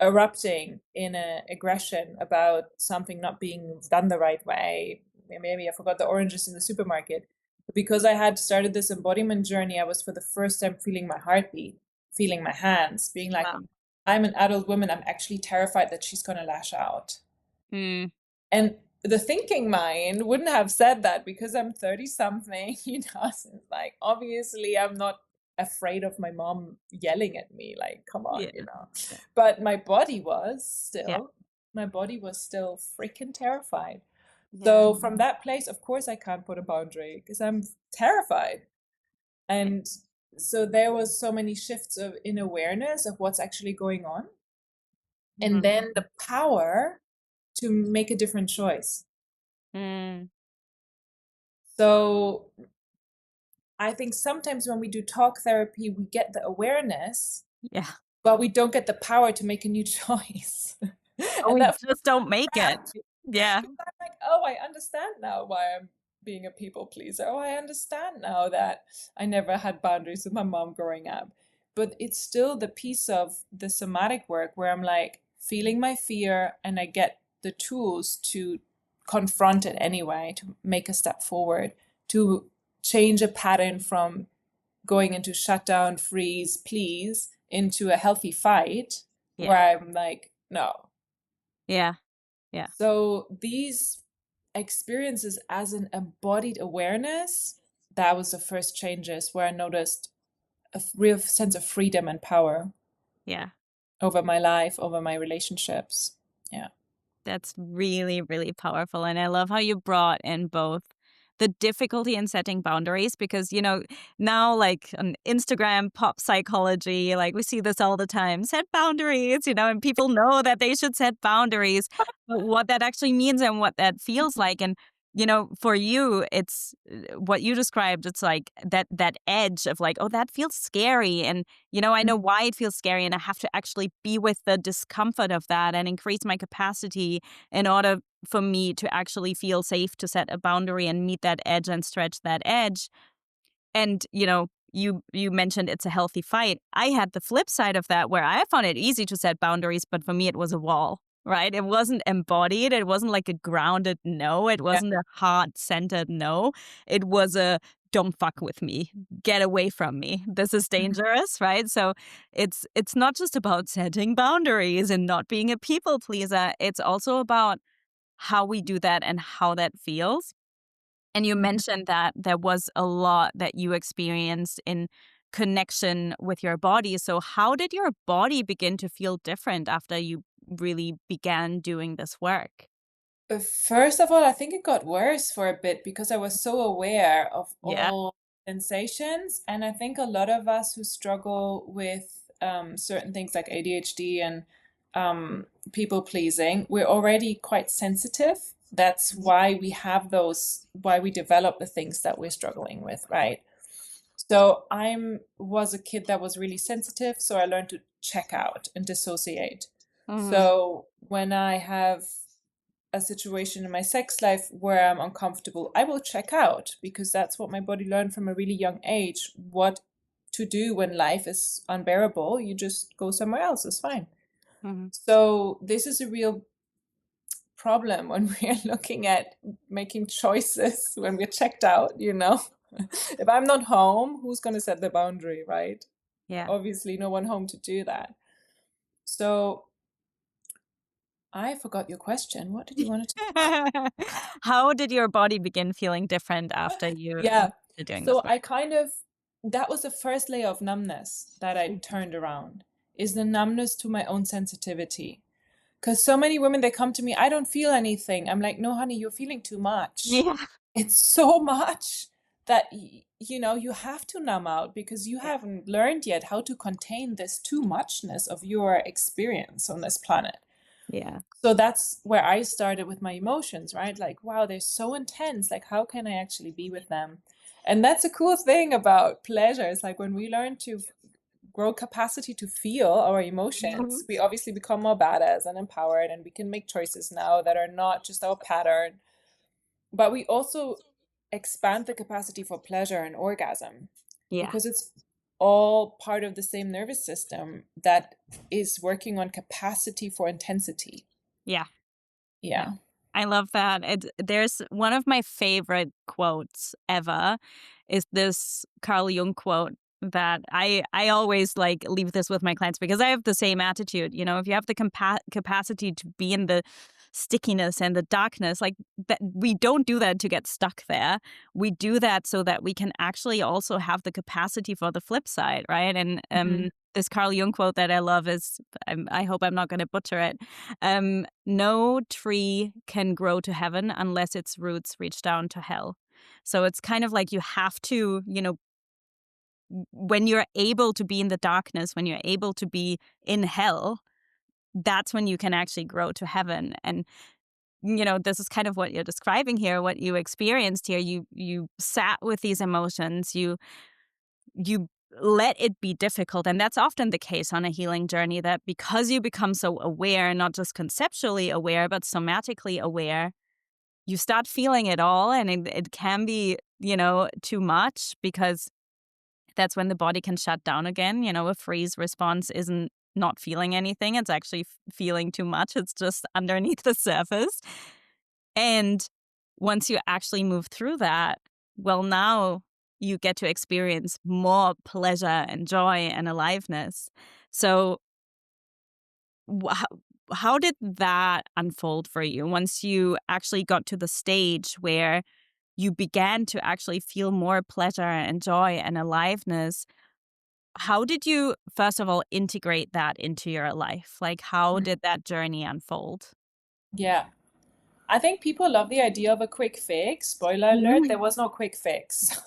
S1: erupting in a aggression about something not being done the right way. Maybe I forgot the oranges in the supermarket. But because I had started this embodiment journey, I was for the first time feeling my heartbeat, feeling my hands, being like,
S2: Wow.
S1: I'm an adult woman. I'm actually terrified that she's going to lash out.
S2: Mm.
S1: And the thinking mind wouldn't have said that because I'm 30 something, you know. So it's like, obviously, I'm not afraid of my mom yelling at me. Like, come on,
S2: Yeah.
S1: you know.
S2: Yeah.
S1: But my body was
S2: Yeah.
S1: still, my body was still freaking terrified.
S2: Yeah.
S1: So from that place, of course, I can't put a boundary because I'm terrified. And so there was so many shifts of in awareness of what's actually going on. And
S2: Mm-hmm.
S1: then the power to make a different choice.
S2: Mm.
S1: So I think sometimes when we do talk therapy, we get the awareness,
S2: Yeah.
S1: but we don't get the power to make a new choice.
S2: Oh,
S1: And
S2: we
S1: that
S2: just don't make it. Yeah.
S1: because I'm like, oh, I understand now why I'm being a people pleaser. Oh, I understand now that I never had boundaries with my mom growing up. But it's still the piece of the somatic work where I'm like feeling my fear and I get the tools to confront it anyway, to make a step forward, to change a pattern from going into shutdown, freeze, please, into a healthy fight
S2: Yeah.
S1: where I'm like, no,
S2: Yeah. Yeah.
S1: so these experiences as an embodied awareness, that was the first changes where I noticed a real sense of freedom and power
S2: Yeah.
S1: over my life, over my relationships. Yeah.
S2: That's really, really powerful. And I love how you brought in both the difficulty in setting boundaries because, now like on Instagram, pop psychology, like we see this all the time set boundaries, and people know that they should set boundaries, but what that actually means and what that feels like. And, for you, it's what you described. It's like that edge of like, oh, that feels scary. And, I know why it feels scary. And I have to actually be with the discomfort of that and increase my capacity in order for me to actually feel safe to set a boundary and meet that edge and stretch that edge. And, you mentioned it's a healthy fight. I had the flip side of that where I found it easy to set boundaries, but for me it was a wall, right? It wasn't embodied. It wasn't like a grounded no. It
S1: Yeah.
S2: wasn't a heart-centered no. It was a don't fuck with me. Get away from me. This is dangerous, right? So it's not just about setting boundaries and not being a people pleaser. It's also about how we do that and how that feels. And you
S1: Mhm.
S2: mentioned that there was a lot that you experienced in connection with your body. So, how did your body begin to feel different after you really began doing this work?
S1: First of all, I think it got worse for a bit because I was so aware of
S2: Yeah.
S1: all sensations. And I think a lot of us who struggle with certain things like ADHD and people pleasing, we're already quite sensitive. That's why we have why we develop the things that we're struggling with, right? So was a kid that was really sensitive, so I learned to check out and dissociate.
S2: Mm-hmm.
S1: So when I have a situation in my sex life where I'm uncomfortable, I will check out because that's what my body learned from a really young age. What to do when life is unbearable, you just go somewhere else, it's fine.
S2: Mm-hmm.
S1: So, this is a real problem when we are looking at making choices when we're checked out, you know. If I'm not home, who's going to set the boundary, right?
S2: Yeah.
S1: Obviously, no one home to do that. So, I forgot your question. What did you want to
S2: How did your body begin feeling different after you
S1: Yeah.
S2: started doing this
S1: So
S2: work?
S1: I kind of, that was the first layer of numbness that I turned around, is the numbness to my own sensitivity. Because so many women, they come to me, I don't feel anything. I'm like, no, honey, you're feeling too much.
S2: Yeah.
S1: It's so much that, you know, you have to numb out because you
S2: Yeah.
S1: haven't learned yet how to contain this too muchness of your experience on this planet.
S2: Yeah.
S1: So that's where I started with my emotions, right? Like, wow, they're so intense. Like, how can I actually be with them? And that's a cool thing about pleasure. It's like when we learn to grow capacity to feel our emotions,
S2: Mhm.
S1: we obviously become more badass and empowered, and we can make choices now that are not just our pattern. But we also expand the capacity for pleasure and orgasm
S2: Yeah.
S1: because it's all part of the same nervous system that is working on capacity for intensity.
S2: Yeah. Yeah.
S1: Yeah.
S2: I love that. There's one of my favorite quotes ever is this Carl Jung quote that I always like leave this with my clients because I have the same attitude. You know, if you have the capacity to be in the stickiness and the darkness, like that, we don't do that to get stuck there. We do that so that we can actually also have the capacity for the flip side, right? And
S1: Mhm.
S2: this Carl Jung quote that I love is, I hope I'm not going to butcher it. No tree can grow to heaven unless its roots reach down to hell. So it's kind of like you have to, you know, when you're able to be in the darkness, when you're able to be in hell, that's when you can actually grow to heaven. And you know, this is kind of what you're describing here, what you experienced here. You sat with these emotions, you let it be difficult. And that's often the case on a healing journey, that because you become so aware, not just conceptually aware, but somatically aware, you start feeling it all. And it can be, you know, too much, because that's when the body can shut down again. You know, a freeze response isn't not feeling anything, it's actually feeling too much. It's just underneath the surface. And once you actually move through that, well, now you get to experience more pleasure and joy and aliveness. So, how did that unfold for you once you actually got to the stage where you began to actually feel more pleasure and joy and aliveness? How did you, first of all, integrate that into your life? Like, how did that journey unfold?
S1: Yeah. I think people love the idea of a quick fix. Spoiler alert,
S2: Mhm.
S1: there was no quick fix.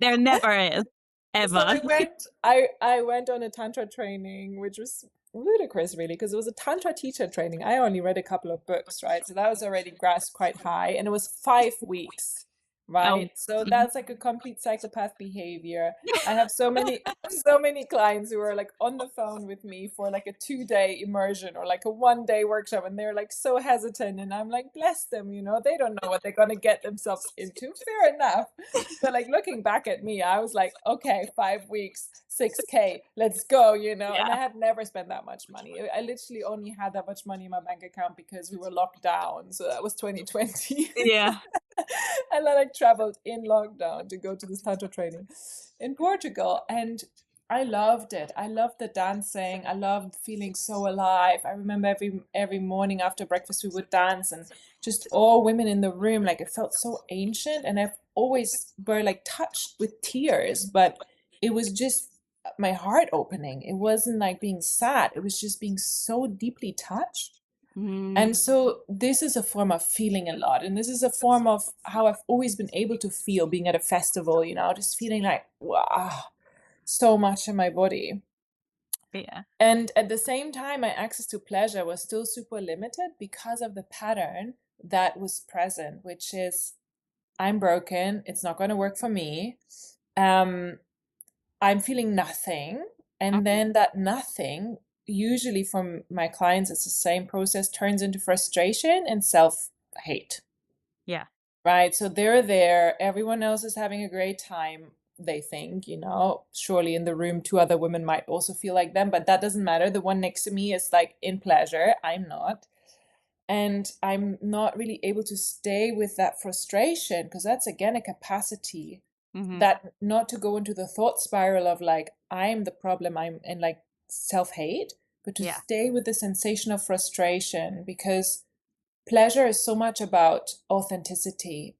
S2: There never is,
S1: So
S2: ever.
S1: I went on a tantra training, which was ludicrous really, because it was a tantra teacher training. I only read a couple of books, right? So that was already grasped quite high, and it was 5 weeks,
S2: Oh.
S1: right? So that's like a complete psychopath behavior. I have so many clients who are like on the phone with me for like a 2 day immersion or like a 1 day workshop, and they're like so hesitant, and I'm like, bless them, you know, they don't know what they're gonna get themselves into. Fair enough. But like looking back at me, I was like, okay, 5 weeks, 6K, let's go, you know. And I
S2: Yeah.
S1: had never spent that much money. I literally only had that much money in my bank account because we were locked down. So that was 2020.
S2: Yeah.
S1: And then I traveled in lockdown to go to this tantra training in Portugal. And I loved it. I loved the dancing. I loved feeling so alive. I remember every morning after breakfast we would dance, and just all women in the room, like it felt so ancient. And I've always were like touched with tears, but it was just my heart opening. It wasn't like being sad. It was just being so deeply touched.
S2: Mm,
S1: And so this is a form of feeling a lot. And this is a form of how I've always been able to feel being at a festival, you know, just feeling like, wow, so much in my body.
S2: yeah.
S1: And at the same time, my access to pleasure was still super limited because of the pattern that was present, which is I'm broken. It's not going to work for me. Um, I'm feeling nothing. And
S2: Okay.
S1: then that nothing, usually from my clients, it's the same process, turns into frustration and self hate,
S2: Yeah.
S1: right? So they're there, everyone else is having a great time. They think, you know, surely in the room, two other women might also feel like them, but that doesn't matter. The one next to me is like in pleasure. I'm not. And I'm not really able to stay with that frustration because that's again a capacity
S2: Hmm.
S1: that not to go into the thought spiral of like, I'm the problem, I'm in like self hate, but to
S2: Yeah.
S1: stay with the sensation of frustration because pleasure is so much about authenticity.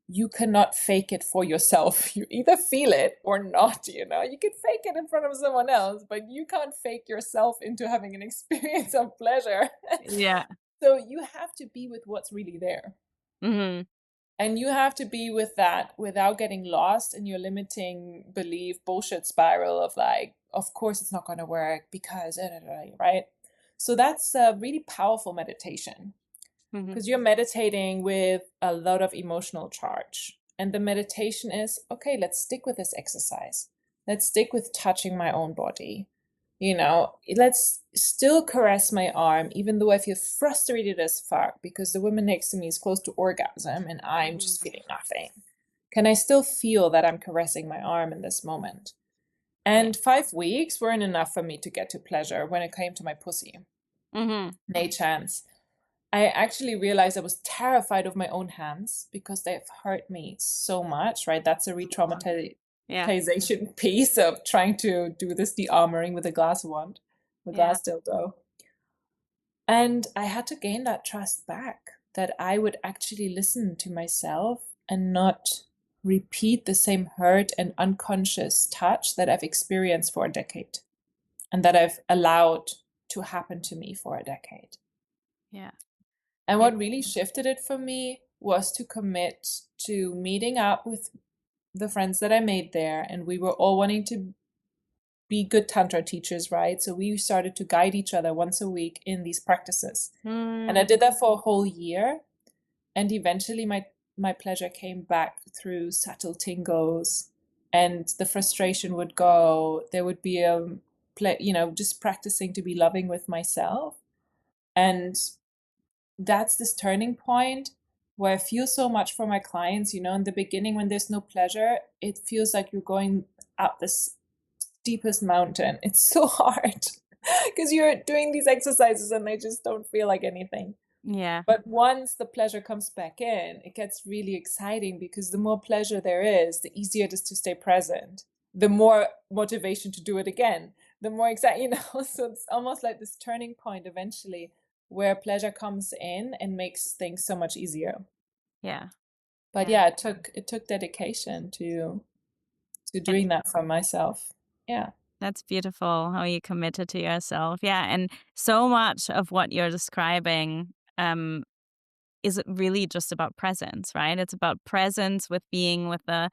S1: you cannot fake it for yourself. You either feel it or not, you know. You can fake it in front of someone else, but you can't fake yourself into having an experience of pleasure.
S2: Yeah.
S1: So you have to be with what's really there.
S2: Mm-hmm.
S1: And you have to be with that without getting lost in your limiting belief bullshit spiral of like, of course it's not going to work because, right? So that's a really powerful meditation
S2: Mm-hmm.
S1: because you're meditating with a lot of emotional charge. And the meditation is, okay, let's stick with this exercise. Let's stick with touching my own body. You know, let's still caress my arm, even though I feel frustrated as fuck because the woman next to me is close to orgasm and I'm just feeling nothing. Can I still feel that I'm caressing my arm in this moment?
S2: Yeah.
S1: And 5 weeks weren't enough for me to get to pleasure when it came to my pussy.
S2: Mm-hmm.
S1: No chance. I actually realized I was terrified of my own hands because they've hurt me so much, right? That's a
S2: Yeah.
S1: re-traumatization piece of trying to do this de-armoring with a glass wand, the
S2: Yeah.
S1: glass dildo. And I had to gain that trust back that I would actually listen to myself and not repeat the same hurt and unconscious touch that I've experienced for a decade and that I've allowed to happen to me for a decade.
S2: Yeah.
S1: And
S2: Yeah.
S1: what really shifted it for me was to commit to meeting up with the friends that I made there. And we were all wanting to be good tantra teachers, right? So we started to guide each other once a week in these practices. And I
S2: Mm.
S1: did that for a whole year. And eventually my pleasure came back through subtle tingles and the frustration would go. There would be just practicing to be loving with myself. And that's this turning point where I feel so much for my clients. You know, in the beginning, when there's no pleasure, it feels like you're going up this steepest mountain. It's so hard because you're doing these exercises and they just don't feel like anything.
S2: Yeah.
S1: But once the pleasure comes back in, it gets really exciting because the more pleasure there is, the easier it is to stay present, the more motivation to do it again, the more exciting, you know. So it's almost like this turning point eventually where pleasure comes in and makes things so much easier.
S2: Yeah.
S1: But
S2: Yeah.
S1: yeah, it took dedication to
S2: And
S1: doing that for myself. Yeah.
S2: that's beautiful how you committed to yourself. Yeah. And so much of what you're describing is really just about presence, right? It's about presence with being with the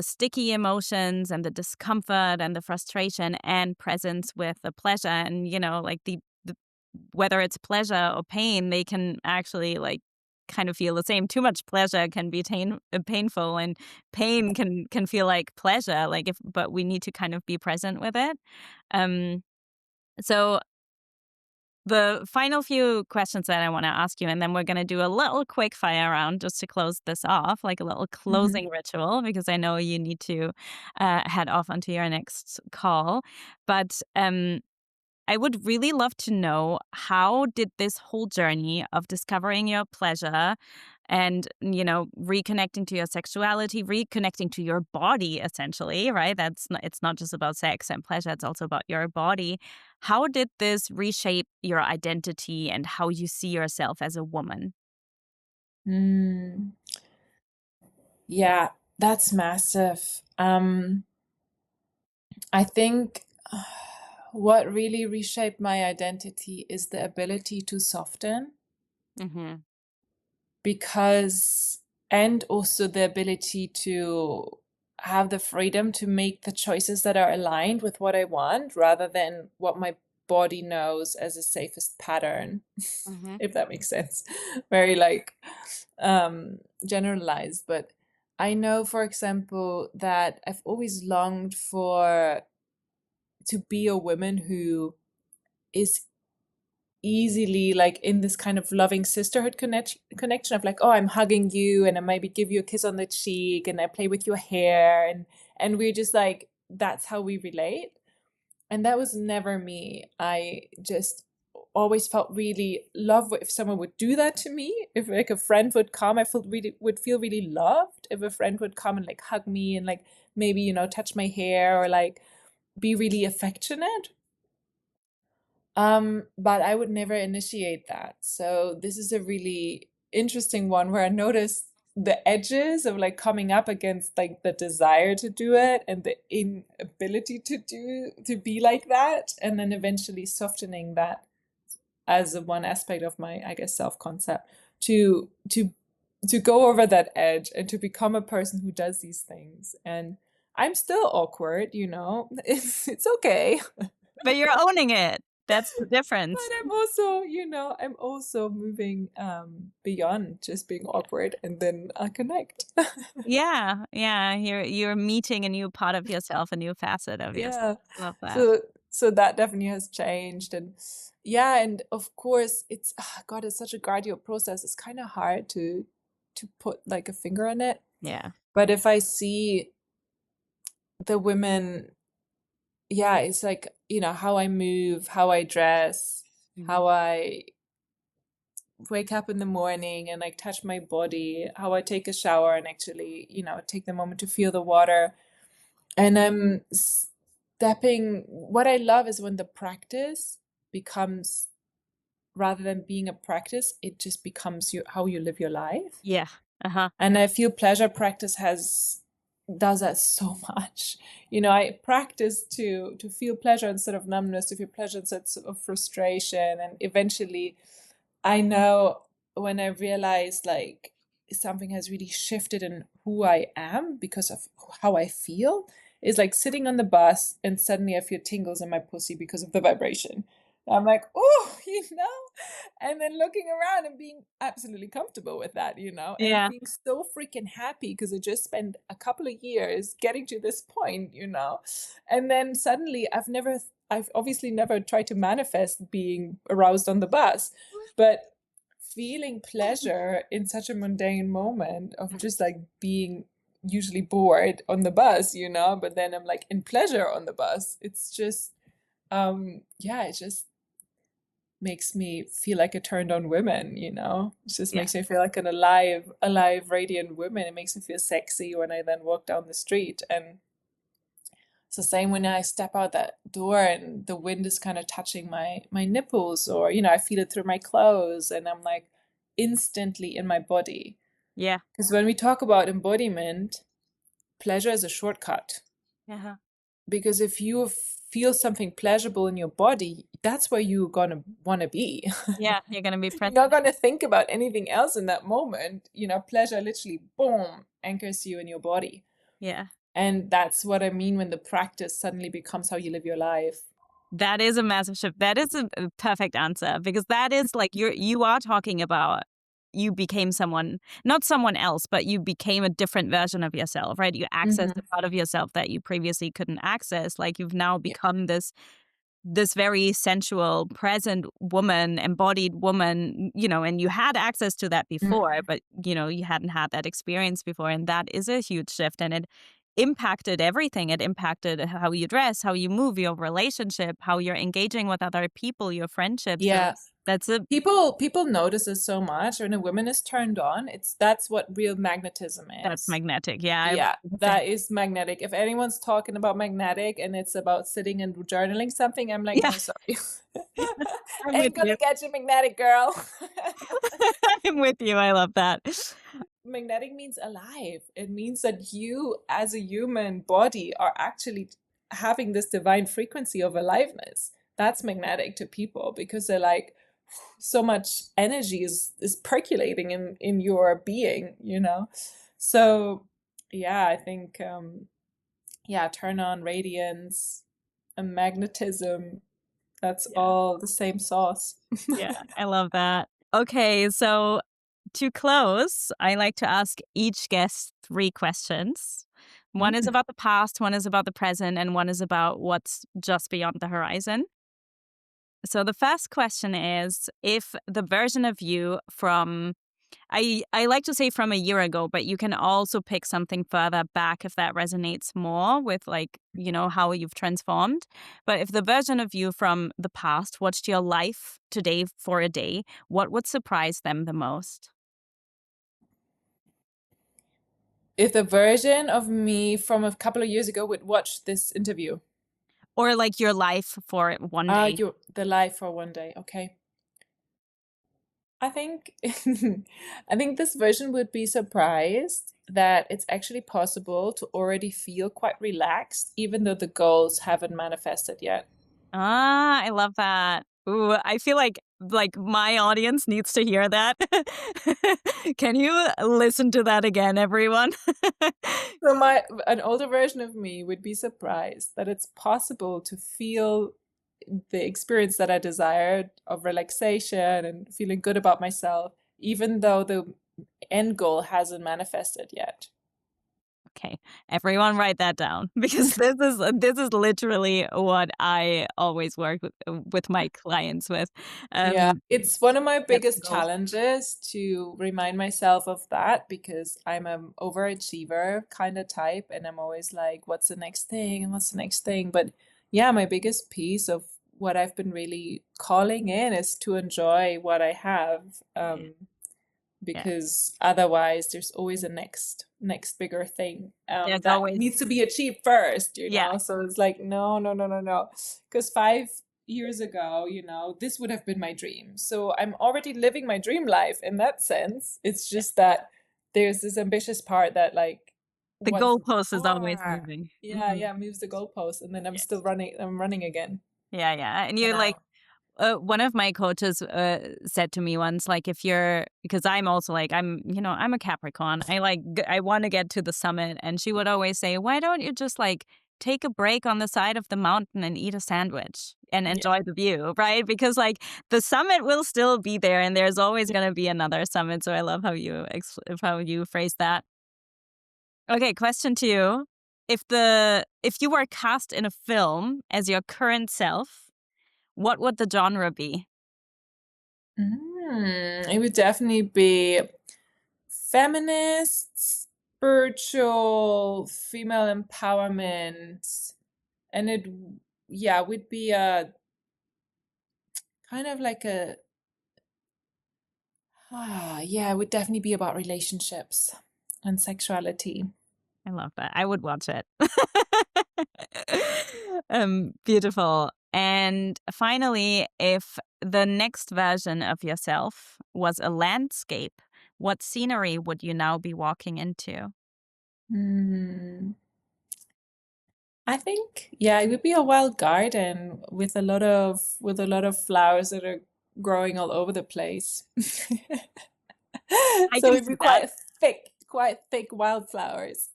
S2: sticky emotions and the discomfort and the frustration, and presence with the pleasure. And like the whether it's pleasure or pain, they can actually like kind of feel the same. Too much pleasure can be painful, and pain can feel like pleasure. Like but we need to kind of be present with it. Um, so the final few questions that I want to ask you, and then we're going to do a little quick fire round just to close this off, like a little
S1: Mhm.
S2: closing ritual, because I know you need to head off onto your next call. But I would really love to know, how did this whole journey of discovering your pleasure and, reconnecting to your sexuality, reconnecting to your body, essentially, right? It's not just about sex and pleasure, it's also about your body. How did this reshape your identity and how you see yourself as a woman?
S1: Mm. Yeah, that's massive. I think what really reshaped my identity is the ability to soften
S2: Mm-hmm.
S1: because, and also the ability to have the freedom to make the choices that are aligned with what I want rather than what my body knows as a safest pattern,
S2: Mm-hmm.
S1: if that makes sense. Very like generalized, but I know, for example, that I've always longed for to be a woman who is easily like in this kind of loving sisterhood connection of like, oh, I'm hugging you and I maybe give you a kiss on the cheek and I play with your hair and we're just like, that's how we relate. And that was never me. I just always felt really love if someone would do that to me. If like a friend would come, I felt really would feel really loved if a friend would come and like hug me and like maybe, touch my hair or like be really affectionate. But I would never initiate that. So this is a really interesting one where I noticed the edges of like coming up against like the desire to do it and the inability to be like that, and then eventually softening that as one aspect of my, I guess, self-concept, to to go over that edge and to become a person who does these things. And I'm still awkward, you know. It's okay.
S2: But you're owning it. That's the
S1: But
S2: difference.
S1: I'm also, you know, I'm also moving beyond just being awkward, and then I connect.
S2: Yeah, yeah. You're meeting a new part of yourself, a new facet of yourself.
S1: Yeah.
S2: Love that.
S1: So that definitely has changed. And yeah, and of course it's God, it's such a gradual process. It's kind of hard to put like a finger on it.
S2: Yeah.
S1: But if I see the women, yeah, it's like, you know, how I move, how I dress,
S2: Mhm.
S1: how I wake up in the morning and like touch my body, how I take a shower and actually, you know, take the moment to feel the water. And I'm stepping, what I love is when the practice becomes, rather than being a practice, it just becomes how you live your life.
S2: Yeah. Uh-huh.
S1: And I feel pleasure practice does that so much. You know, I practice to feel pleasure instead of numbness, to feel pleasure instead of frustration. And eventually I know when I realize like something has really shifted in who I am because of how I feel, is like sitting on the bus and suddenly I feel tingles in my pussy because of the vibration. I'm like, oh, you know, and then looking around and being absolutely comfortable with that, you know, and
S2: Yeah.
S1: being so freaking happy because I just spent a couple of years getting to this point, you know, and then suddenly I've obviously never tried to manifest being aroused on the bus, but feeling pleasure in such a mundane moment of just like being usually bored on the bus, you know, but then I'm like in pleasure on the bus. It's just, yeah, it just makes me feel like a turned on woman, you know? It just
S2: Yeah.
S1: makes me feel like an alive, radiant woman. It makes me feel sexy when I then walk down the street. And it's the same when I step out that door and the wind is kind of touching my nipples, or, you know, I feel it through my clothes and I'm like instantly in my body.
S2: Yeah.
S1: Because when we talk about embodiment, pleasure is a shortcut.
S2: Uh-huh.
S1: Because if you feel something pleasurable in your body, that's where you're gonna want to be.
S2: Yeah. You're gonna be
S1: You're
S2: present.
S1: not gonna think about anything else in that moment. You know, pleasure literally, boom, anchors you in your body.
S2: Yeah.
S1: And that's what I mean when the practice suddenly becomes how you live your life.
S2: That is a massive shift. That is a perfect answer because that is like you are talking about you became someone, not someone else, but you became a different version of yourself, right? You accessed a
S1: Hmm.
S2: part of yourself that you previously couldn't access. Like you've now
S1: Yeah.
S2: become this very sensual, present woman, embodied woman, you know, and you had access to that before,
S1: Mhm.
S2: but, you know, you hadn't had that experience before. And that is a huge shift. And it impacted everything. It impacted how you dress, how you move, your relationship, how you're engaging with other people, your friendships. So
S1: Yeah.
S2: that's a
S1: People notice it so much when a woman is turned on. That's what real magnetism
S2: that's
S1: is.
S2: magnetic. Yeah, I was
S1: Yeah,
S2: gonna say.
S1: that is magnetic. If anyone's talking about magnetic and it's about sitting and journaling something, I'm like,
S2: Yeah,
S1: no, sorry.
S2: I'm with
S1: Ain't
S2: you.
S1: gonna get you, magnetic girl.
S2: I'm with you. I love that.
S1: Magnetic means alive. It means that you, as a human body, are actually having this divine frequency of aliveness. That's magnetic to people because they're like, so much energy is percolating in your being, you know. So yeah, I think yeah, turn on, radiance and magnetism, that's
S2: Yeah.
S1: all the same sauce.
S2: Yeah, I love that. Okay, so to close, I like to ask each guest three questions. One is
S1: Mm.
S2: about the past, one is about the present, and one is about what's just beyond the horizon. So the first question is if the version of you from I like to say from a year ago, but you can also pick something further back if that resonates more with like, you know, how you've transformed. But if the version of you from the past watched your life today for a day, what would surprise them the most?
S1: If the version of me from a couple of years ago would watch this interview,
S2: Or like your life for one day?
S1: you the life for one day, okay. I think I think this version would be surprised that it's actually possible to already feel quite relaxed, even though the goals haven't manifested yet.
S2: Ah, I love that. Ooh, I feel like my audience needs to hear that. Can you listen to that again, everyone?
S1: So an older version of me would be surprised that it's possible to feel the experience that I desired of relaxation and feeling good about myself, even though the end goal hasn't manifested yet.
S2: Okay, everyone write that down because this is literally what I always work with my clients with.
S1: Yeah,
S2: Um,
S1: it's one of my
S2: get the
S1: biggest
S2: goals.
S1: challenges to remind myself of that because I'm an overachiever kind of type and I'm always like, what's the next thing and what's the next thing? But yeah, my biggest piece of what I've been really calling in is to enjoy what I have.
S2: Yeah, yeah.
S1: Because otherwise there's always a next bigger thing
S2: There's
S1: that needs
S2: always
S1: to be achieved first,
S2: yeah.
S1: so it's like no, no, no, no, no, because 5 years ago, this would have been my dream, so I'm already living my dream life in that sense. It's just that there's this ambitious part that like
S2: The
S1: wants
S2: goalpost is always
S1: more.
S2: moving.
S1: Yeah,
S2: Mhm.
S1: yeah, moves the goalpost, and then
S2: Yeah,
S1: I'm running again,
S2: yeah, yeah. And
S1: you
S2: you're like
S1: know
S2: one of my coaches said to me once, like, if you're, because I'm also like, I'm a Capricorn. I want to get to the summit. And she would always say, why don't you just like take a break on the side of the mountain and eat a sandwich and
S1: yeah.
S2: enjoy the view, right? Because like the summit will still be there and there's always going to be another summit. So I love how you phrase that. Okay, question to you. If you were cast in a film as your current self, what would the genre be?
S1: It would definitely be feminist, spiritual, female empowerment, and yeah, would be a kind of like yeah, it would definitely be about relationships and sexuality.
S2: I love that. I would watch it. Beautiful. And finally, if the next version of yourself was a landscape, what scenery would you now be walking into?
S1: Hmm. I think, yeah, it would be a wild garden with a lot of flowers that are growing all over the place.
S2: I
S1: So
S2: can
S1: it'd
S2: see
S1: be
S2: that.
S1: quite thick wildflowers.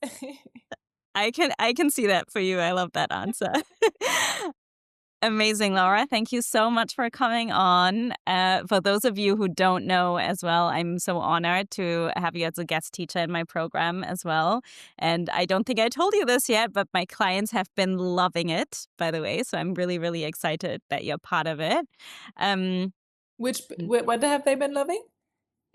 S2: I can see that for you. I love that answer. Amazing, Laura. Thank you so much for coming on. For those of you who don't know as well, I'm so honored to have you as a guest teacher in my program as well. And I don't think I told you this yet, but my clients have been loving it, by the way. So I'm really, really excited that you're part of it. Um,
S1: What have they been loving?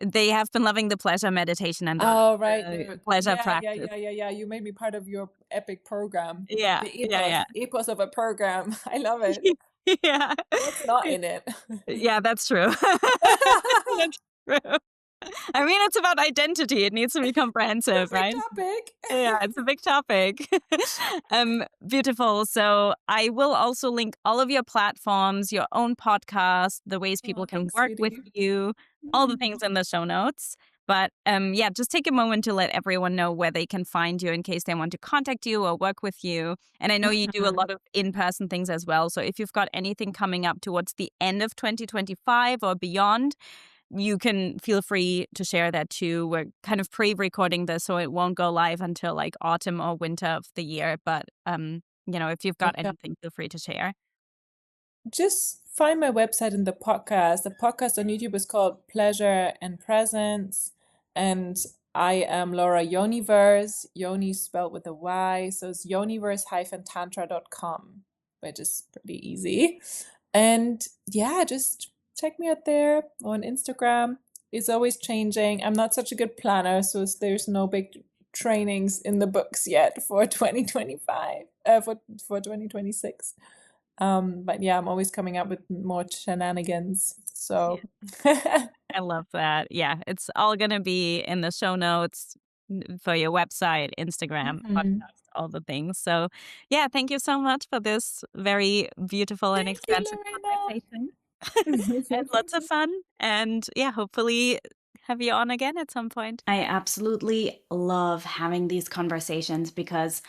S2: they have been loving the pleasure meditation and
S1: Oh, right.
S2: the pleasure
S1: Yeah, yeah,
S2: practice.
S1: yeah, yeah, yeah. You made me part of your epic program.
S2: Yeah,
S1: The
S2: yeah,
S1: epos of a program. I love it.
S2: yeah. Yeah.
S1: What's not in it?
S2: Yeah, that's true. That's true. I mean, it's about identity. It needs to be comprehensive,
S1: Perfect
S2: right?
S1: topic.
S2: Yeah, it's a big topic. Beautiful. So I will also link all of your platforms, your own podcast, the ways people
S1: Oh,
S2: can
S1: thanks,
S2: work with
S1: sweetie.
S2: you, all the things in the show notes. But yeah, just take a moment to let everyone know where they can find you in case they want to contact you or work with you. And I know you do a
S1: Mhm.
S2: lot of in-person things as well. So if you've got anything coming up towards the end of 2025 or beyond, you can feel free to share that too. We're kind of pre-recording this, so it won't go live until like autumn or winter of the year. But if you've got
S1: Yeah.
S2: anything, feel free to share.
S1: Just find my website in the podcast. The podcast on YouTube is called Pleasure and Presence. And I am Laura Yoniverse. Yoni spelled with a Y. So it's yoniverse-tantra.com, which is pretty easy. And yeah, just check me out there on Instagram. It's always changing. I'm not such a good planner, so there's no big trainings in the books yet for 2025, for 2026. But yeah, I'm always coming up with more shenanigans.
S2: Yeah,
S1: So
S2: I love that. Yeah, it's all going to be in the show notes for your website, Instagram,
S1: Mhm.
S2: podcast, all the things. So, yeah, thank you so much for this very beautiful and
S1: Thank you,
S2: expansive
S1: Lorena.
S2: conversation. I had lots of fun. And yeah, hopefully have you on again at some point. I absolutely love having these conversations because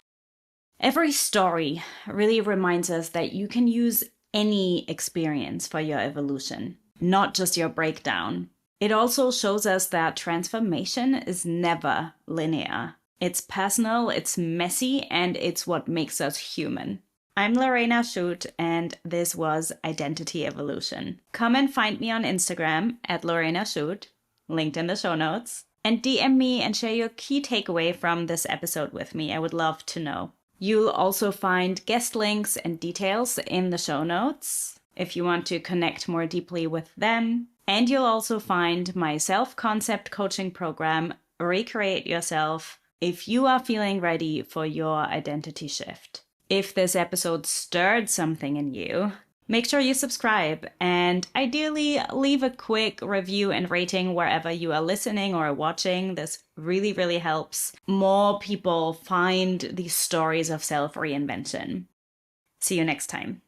S2: every story really reminds us that you can use any experience for your evolution, not just your breakdown. It also shows us that transformation is never linear. It's personal, it's messy, and it's what makes us human. I'm Lorena Schuth, and this was Identity Evolution. Come and find me on Instagram at Lorena Schuth, linked in the show notes, and DM me and share your key takeaway from this episode with me. I would love to know. You'll also find guest links and details in the show notes if you want to connect more deeply with them. And you'll also find my self-concept coaching program, Recreate Yourself, if you are feeling ready for your identity shift. If this episode stirred something in you, make sure you subscribe and ideally leave a quick review and rating wherever you are listening or watching. This really, really helps more people find these stories of self-reinvention. See you next time.